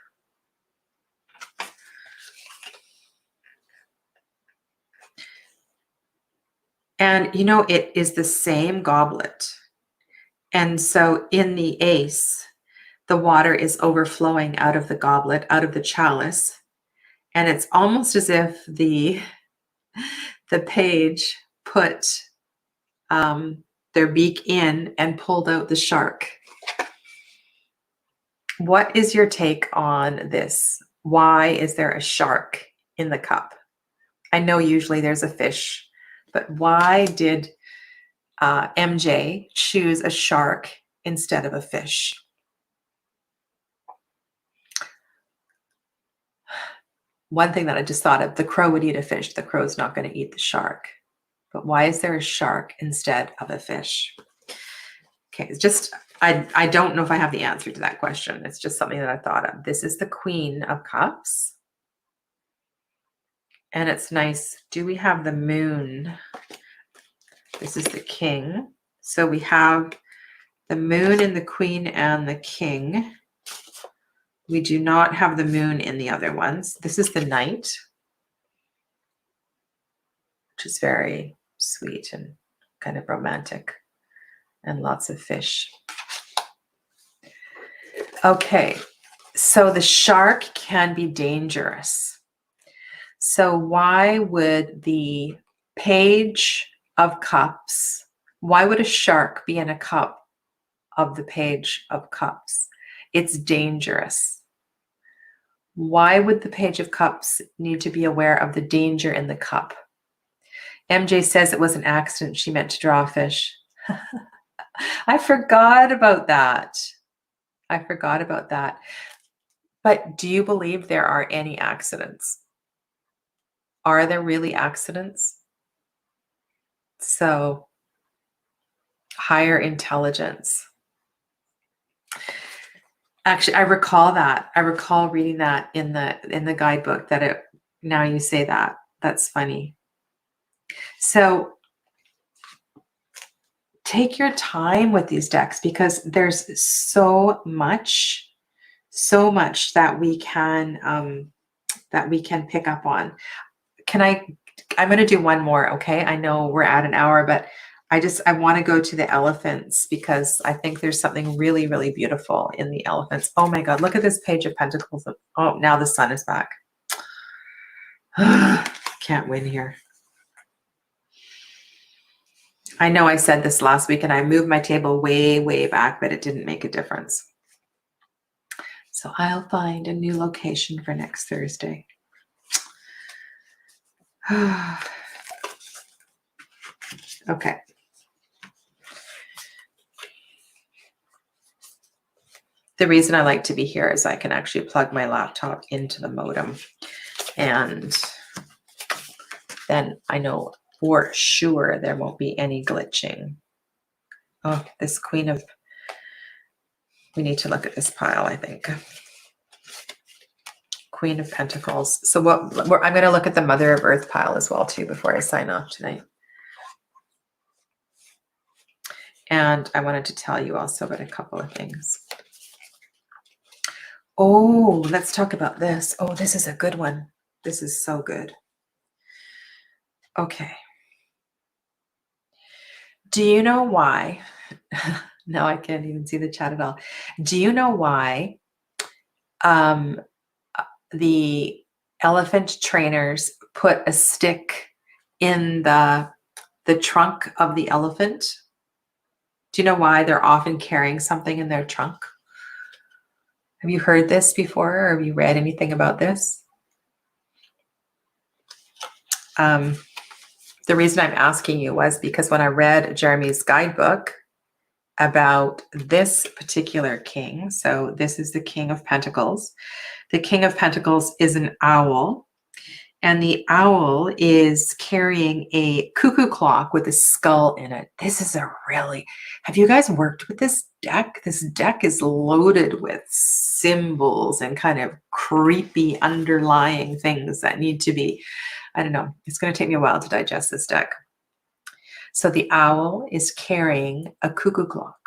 And you know, it is the same goblet. And so in the ace, the water is overflowing out of the goblet, out of the chalice. And it's almost as if the page put their beak in and pulled out the shark. What is your take on this? Why is there a shark in the cup? I know usually there's a fish, but why did MJ choose a shark instead of a fish? One thing that I just thought of, the crow would eat a fish. The crow's not going to eat the shark. But why is there a shark instead of a fish? Okay, it's just, I don't know if I have the answer to that question. It's just something that I thought of. This is the Queen of Cups. And it's nice. Do we have the moon? This is the King. So we have the moon in the Queen and the King. We do not have the moon in the other ones. This is the Knight, which is very sweet and kind of romantic, and lots of fish. Okay, so the shark can be dangerous. So why would the Page of Cups, why would a shark be in a cup of the Page of Cups? It's dangerous. Why would the Page of Cups need to be aware of the danger in the cup? MJ says it was an accident. She meant to draw a fish. I forgot about that. But do you believe there are any accidents? Are there really accidents? So, higher intelligence. Actually, I recall that. I recall reading that in the guidebook that it, now you say that. That's funny. So take your time with these decks, because there's so much that we can pick up on. I'm going to do one more. Okay. I know we're at an hour, but I want to go to the elephants, because I think there's something really, really beautiful in the elephants. Oh my God, look at this Page of Pentacles. Oh, now the sun is back. Can't win here. I know I said this last week and I moved my table way, way back, but it didn't make a difference. So I'll find a new location for next Thursday. Okay. The reason I like to be here is I can actually plug my laptop into the modem, and then I know for sure there won't be any glitching. Oh, this Queen of, we need to look at this pile, I think. Queen of Pentacles. So I'm going to look at the Mother of Earth pile as well too before I sign off tonight. And I wanted to tell you also about a couple of things. Oh, let's talk about this. Oh, this is a good one. This is so good. Okay. Do you know why? No, I can't even see the chat at all. Do you know why the elephant trainers put a stick in the trunk of the elephant? Do you know why they're often carrying something in their trunk? Have you heard this before, or have you read anything about this? The reason I'm asking you was because when I read Jeremy's guidebook about this particular king, so this is the King of Pentacles. The King of Pentacles is an owl, and the owl is carrying a cuckoo clock with a skull in it. This is a really, have you guys worked with this deck? This deck is loaded with symbols and kind of creepy underlying things that need to be, I don't know, it's going to take me a while to digest this deck. So the owl is carrying a cuckoo clock.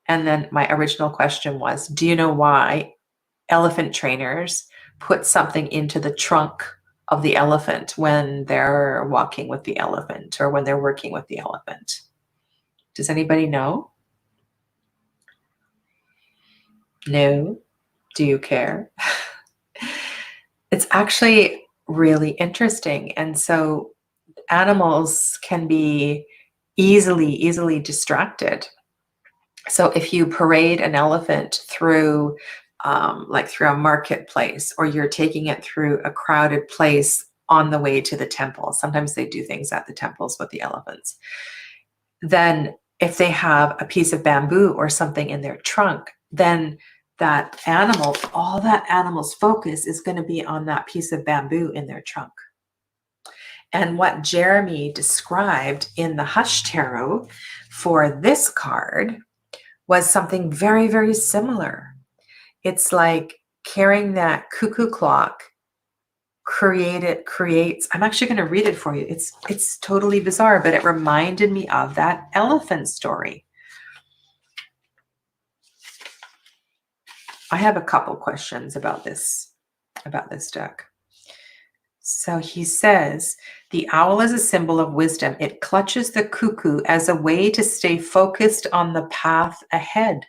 And then my original question was, do you know why elephant trainers put something into the trunk of the elephant when they're walking with the elephant or when they're working with the elephant? Does anybody know? No? Do you care? It's actually really interesting. And so animals can be easily distracted. So if you parade an elephant through like through a marketplace, or you're taking it through a crowded place on the way to the temple, sometimes they do things at the temples with the elephants, then if they have a piece of bamboo or something in their trunk, then that animal, all that animal's focus is going to be on that piece of bamboo in their trunk. And what Jeremy described in the Hush Tarot for this card was something very similar. It's like carrying that cuckoo clock creates, I'm actually going to read it for you. It's totally bizarre, but it reminded me of that elephant story. I have a couple questions about this deck. So he says, the owl is a symbol of wisdom. It clutches the cuckoo as a way to stay focused on the path ahead.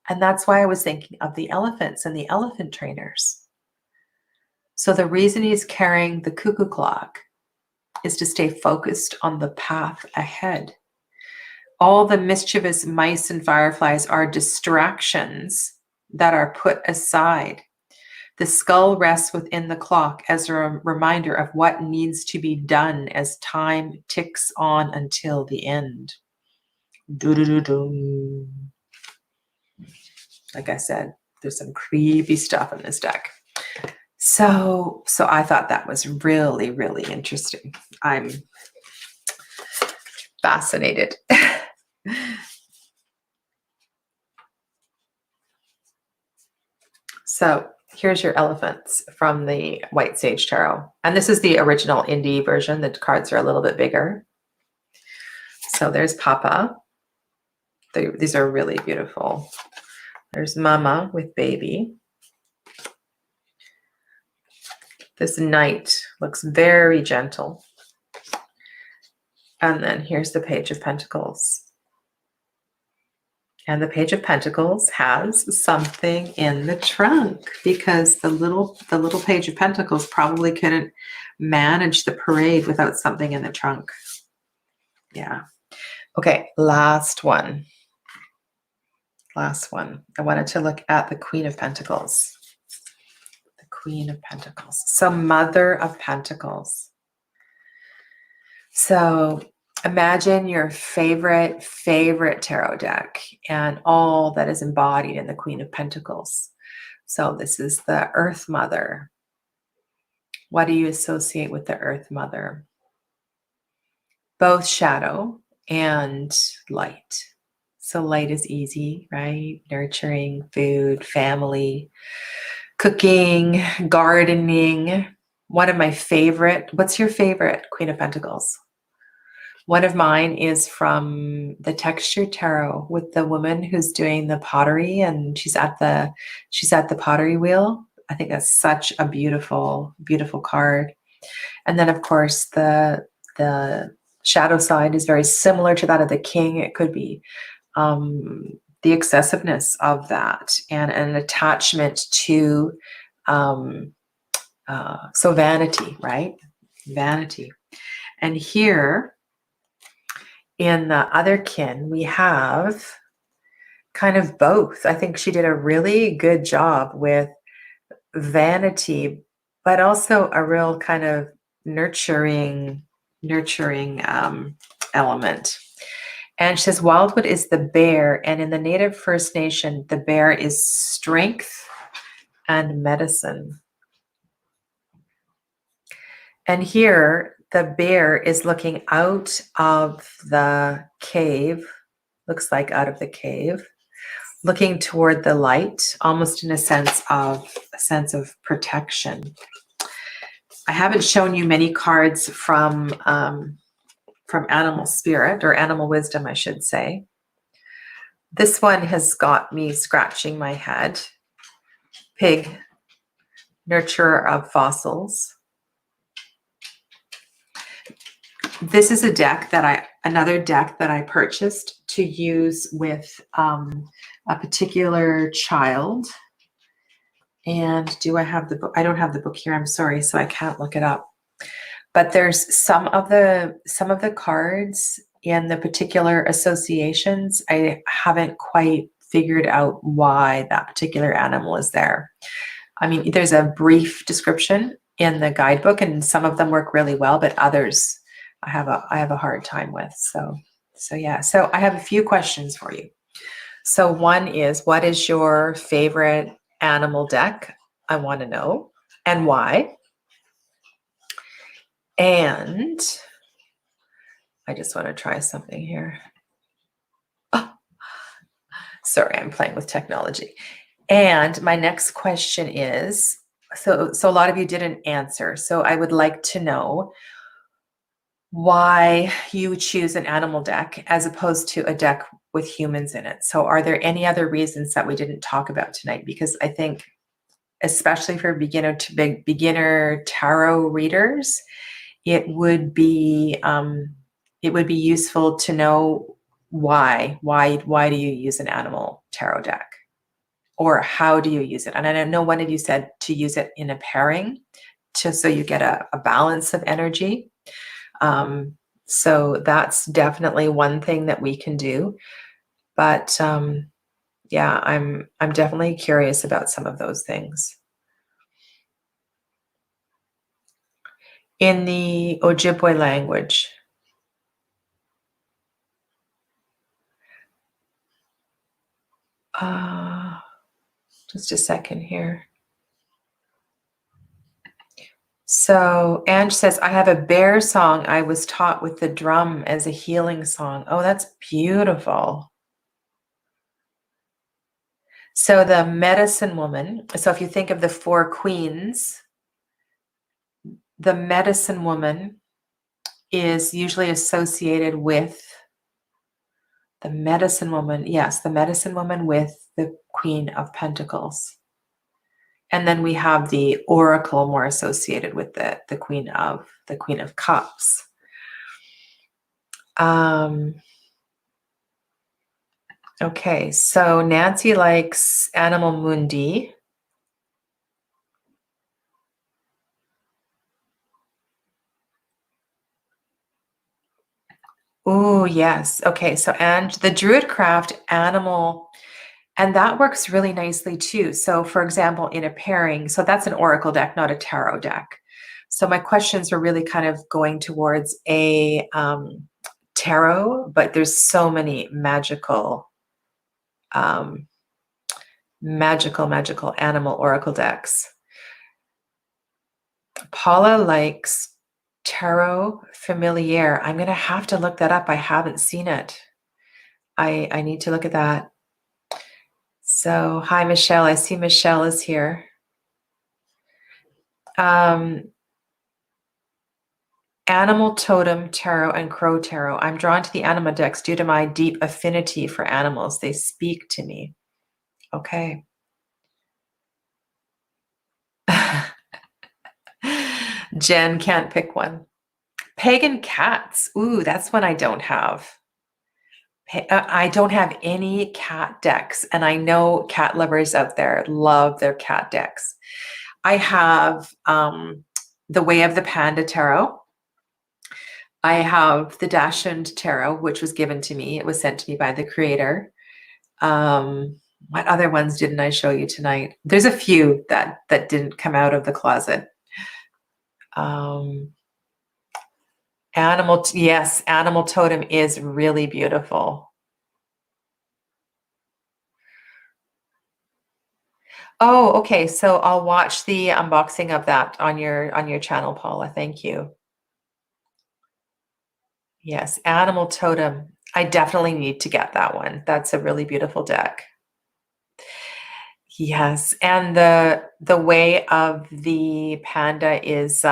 And that's why I was thinking of the elephants and the elephant trainers. So the reason he's carrying the cuckoo clock is to stay focused on the path ahead. All the mischievous mice and fireflies are distractions that are put aside. The skull rests within the clock as a reminder of what needs to be done as time ticks on until the end. Doo-doo-doo-doo. Like I said, there's some creepy stuff in this deck. So I thought that was really interesting. I'm fascinated. So here's your elephants from the White Sage Tarot. And this is the original indie version. The cards are a little bit bigger. So there's Papa. These are really beautiful. There's Mama with baby. This Knight looks very gentle. And then here's the Page of Pentacles. And the Page of Pentacles has something in the trunk because the little Page of Pentacles probably couldn't manage the parade without something in the trunk. Yeah. Okay, last one. Last one. I wanted to look at the Queen of Pentacles. The Queen of Pentacles. So Mother of Pentacles. So imagine your favorite tarot deck and all that is embodied in the Queen of Pentacles. So this is the Earth Mother. What do you associate with the Earth Mother? Both shadow and light. So light is easy, right? Nurturing, food, family, cooking, gardening. One of my favorite, what's your favorite Queen of Pentacles? One of mine is from the Texture Tarot with the woman who's doing the pottery, and she's at the pottery wheel. I think that's such a beautiful, beautiful card. And then of course the shadow side is very similar to that of the King. It could be the excessiveness of that and an attachment to so vanity, right? Vanity. And here in the other kin, we have kind of both. I think she did a really good job with vanity, but also a real kind of nurturing element. And she says, Wildwood is the bear, and in the Native First Nation, the bear is strength and medicine. And here, the bear is looking out of the cave, looks like out of the cave, looking toward the light, almost in a sense of protection. I haven't shown you many cards from Animal Spirit, or Animal Wisdom, I should say. This one has got me scratching my head. Pig, nurturer of fossils. This is another deck that I purchased to use with a particular child. And do I have the book? I don't have the book here. I'm sorry, so I can't look it up. But there's some of the cards in the particular associations. I haven't quite figured out why that particular animal is there. I mean, there's a brief description in the guidebook, and some of them work really well, but others I have a hard time with. So yeah. So I have a few questions for you. So one is, what is your favorite animal deck? I want to know, and why. And I just want to try something here. Oh, sorry, I'm playing with technology. And my next question is, so a lot of you didn't answer. So I would like to know why you choose an animal deck as opposed to a deck with humans in it. So are there any other reasons that we didn't talk about tonight? Because I think, especially for beginner tarot readers, it would be useful to know why do you use an animal tarot deck, or how do you use it? And I know one of you said to use it in a pairing, so you get a balance of energy. So that's definitely one thing that we can do. But yeah, I'm definitely curious about some of those things. In the Ojibwe language, just a second here. So Ange says, I have a bear song I was taught with the drum as a healing song. Oh, that's beautiful. So the medicine woman, so if you think of the four queens, the medicine woman is usually associated with the medicine woman. Yes, the medicine woman with the Queen of Pentacles. And then we have the oracle more associated with the Queen of Cups. Okay, so Nancy likes Animal Mundi. Oh, yes. Okay, so and the Druidcraft animal, and that works really nicely too. So for example, in a pairing, so that's an oracle deck, not a tarot deck. So my questions were really kind of going towards a tarot, but there's so many magical animal oracle decks. Paula likes Tarot Familiar. I'm going to have to look that up. I haven't seen it. I need to look at that. So, hi, Michelle. I see Michelle is here. Animal Totem Tarot and Crow Tarot. I'm drawn to the animal decks due to my deep affinity for animals. They speak to me. Okay. Jen can't pick one. Pagan cats. Ooh, that's one I don't have. I don't have any cat decks, and I know cat lovers out there love their cat decks. I have the Way of the Panda Tarot. I have the Dachshund Tarot, which was given to me. It was sent to me by the creator. What other ones didn't I show you tonight? There's a few that didn't come out of the closet. Yes, Animal Totem is really beautiful. Oh, okay. So I'll watch the unboxing of that on your channel, Paula. Thank you. Yes, Animal Totem. I definitely need to get that one. That's a really beautiful deck. Yes, and the Way of the Panda is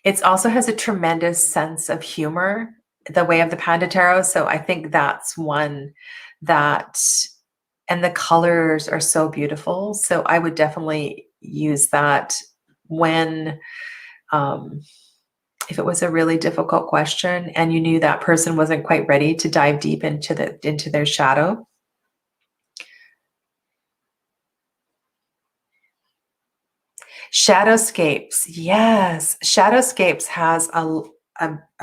it also has a tremendous sense of humor, the Way of the Panda Tarot. So I think that's one that, and the colors are so beautiful. So I would definitely use that when, if it was a really difficult question and you knew that person wasn't quite ready to dive deep into their shadow. Shadowscapes. Yes. Shadowscapes has a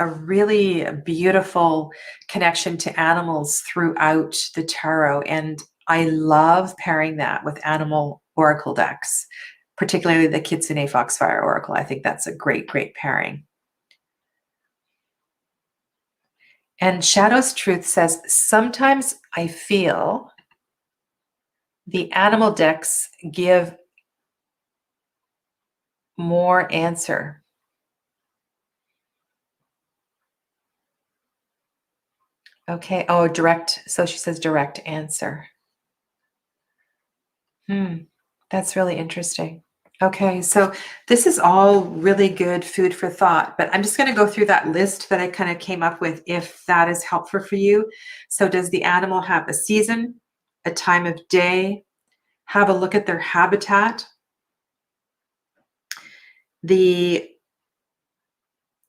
really beautiful connection to animals throughout the tarot. And I love pairing that with animal oracle decks, particularly the Kitsune Foxfire Oracle. I think that's a great, great pairing. And Shadow's Truth says, sometimes I feel the animal decks give more answer. Okay. Oh, direct. So she says direct answer. That's really interesting. Okay. So this is all really good food for thought, but I'm just going to go through that list that I kind of came up with if that is helpful for you. So does the animal have a season, a time of day? Have a look at their habitat. The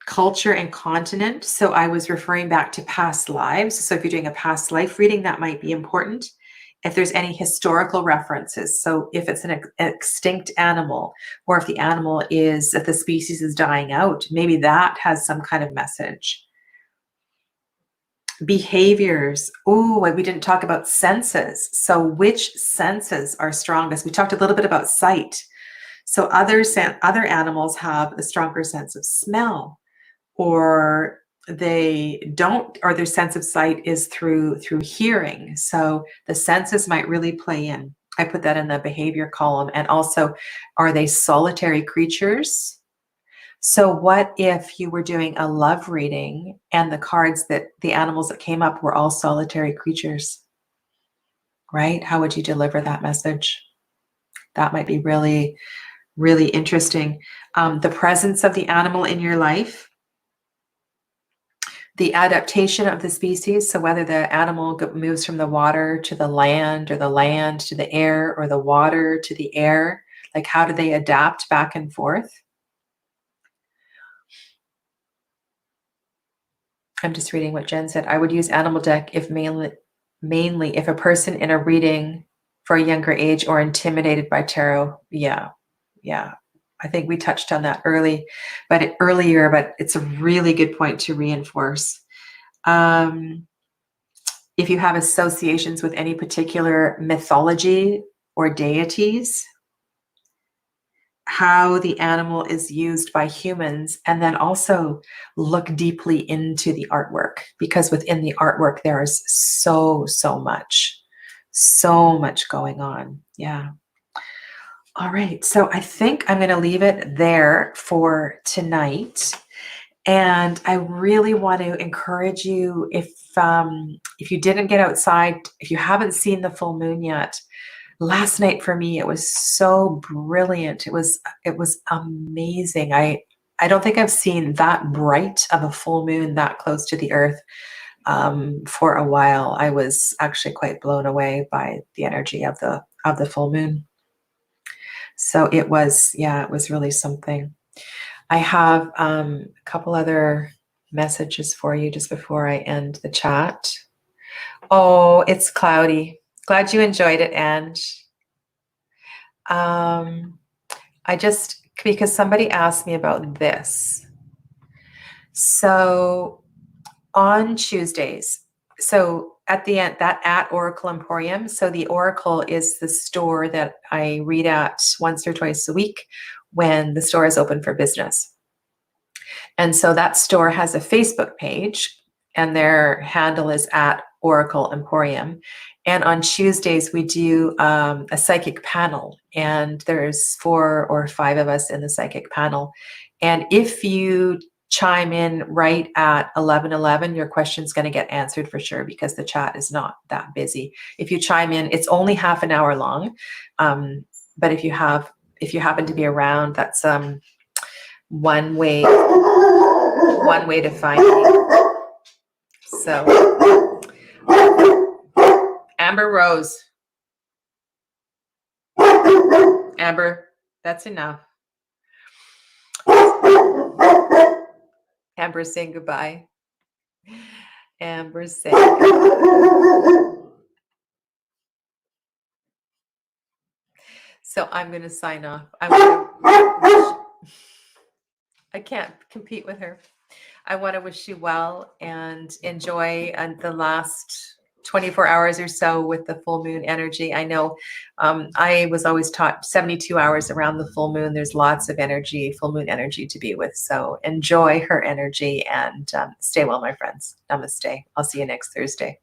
culture and continent. So I was referring back to past lives. So if you're doing a past life reading, that might be important. If there's any historical references, so if it's an extinct animal, or if the animal is, if the species is dying out, maybe that has some kind of message. Behaviors. Oh, we didn't talk about senses. So which senses are strongest? We talked a little bit about sight. So other animals have a stronger sense of smell, or they don't, or their sense of sight is through hearing. So the senses might really play in. I put that in the behavior column. And also, are they solitary creatures? So what if you were doing a love reading and the cards that the animals that came up were all solitary creatures, right? How would you deliver that message? That might be really, really interesting. The presence of the animal in your life, the adaptation of the species, so whether the animal moves from the water to the land, or the land to the air, or the water to the air, like how do they adapt back and forth? I'm just reading what Jen said. I would use animal deck if mainly if a person in a reading for a younger age or intimidated by tarot. Yeah. I think we touched on that earlier, but it's a really good point to reinforce. If you have associations with any particular mythology or deities, how the animal is used by humans, and then also look deeply into the artwork, because within the artwork there is so much going on. Yeah. All right, so I think I'm going to leave it there for tonight. And I really want to encourage you, if you didn't get outside, if you haven't seen the full moon yet, last night for me it was so brilliant. It was amazing. I don't think I've seen that bright of a full moon that close to the earth for a while. I was actually quite blown away by the energy of the full moon. So it was, yeah, it was really something. I have a couple other messages for you just before I end the chat. Oh, it's cloudy. Glad you enjoyed it, Ange. Because somebody asked me about this. So on Tuesdays, so at the end, that at Oracle Emporium, so the Oracle is the store that I read at once or twice a week when the store is open for business. And so that store has a Facebook page, and their handle is at Oracle Emporium. And on Tuesdays, we do a psychic panel, and there's 4 or 5 of us in the psychic panel. And if you chime in right at 11:11, your question's going to get answered for sure, because the chat is not that busy. If you chime in, it's only half an hour long. But if you happen to be around, that's one way to find me. So, Amber Rose. Amber, that's enough. Amber's saying goodbye. Amber's saying goodbye. So I'm going to sign off. I can't compete with her. I want to wish you well and enjoy the last 24 hours or so with the full moon energy. I know I was always taught 72 hours around the full moon. There's lots of energy, full moon energy to be with. So enjoy her energy and stay well, my friends. Namaste. I'll see you next Thursday.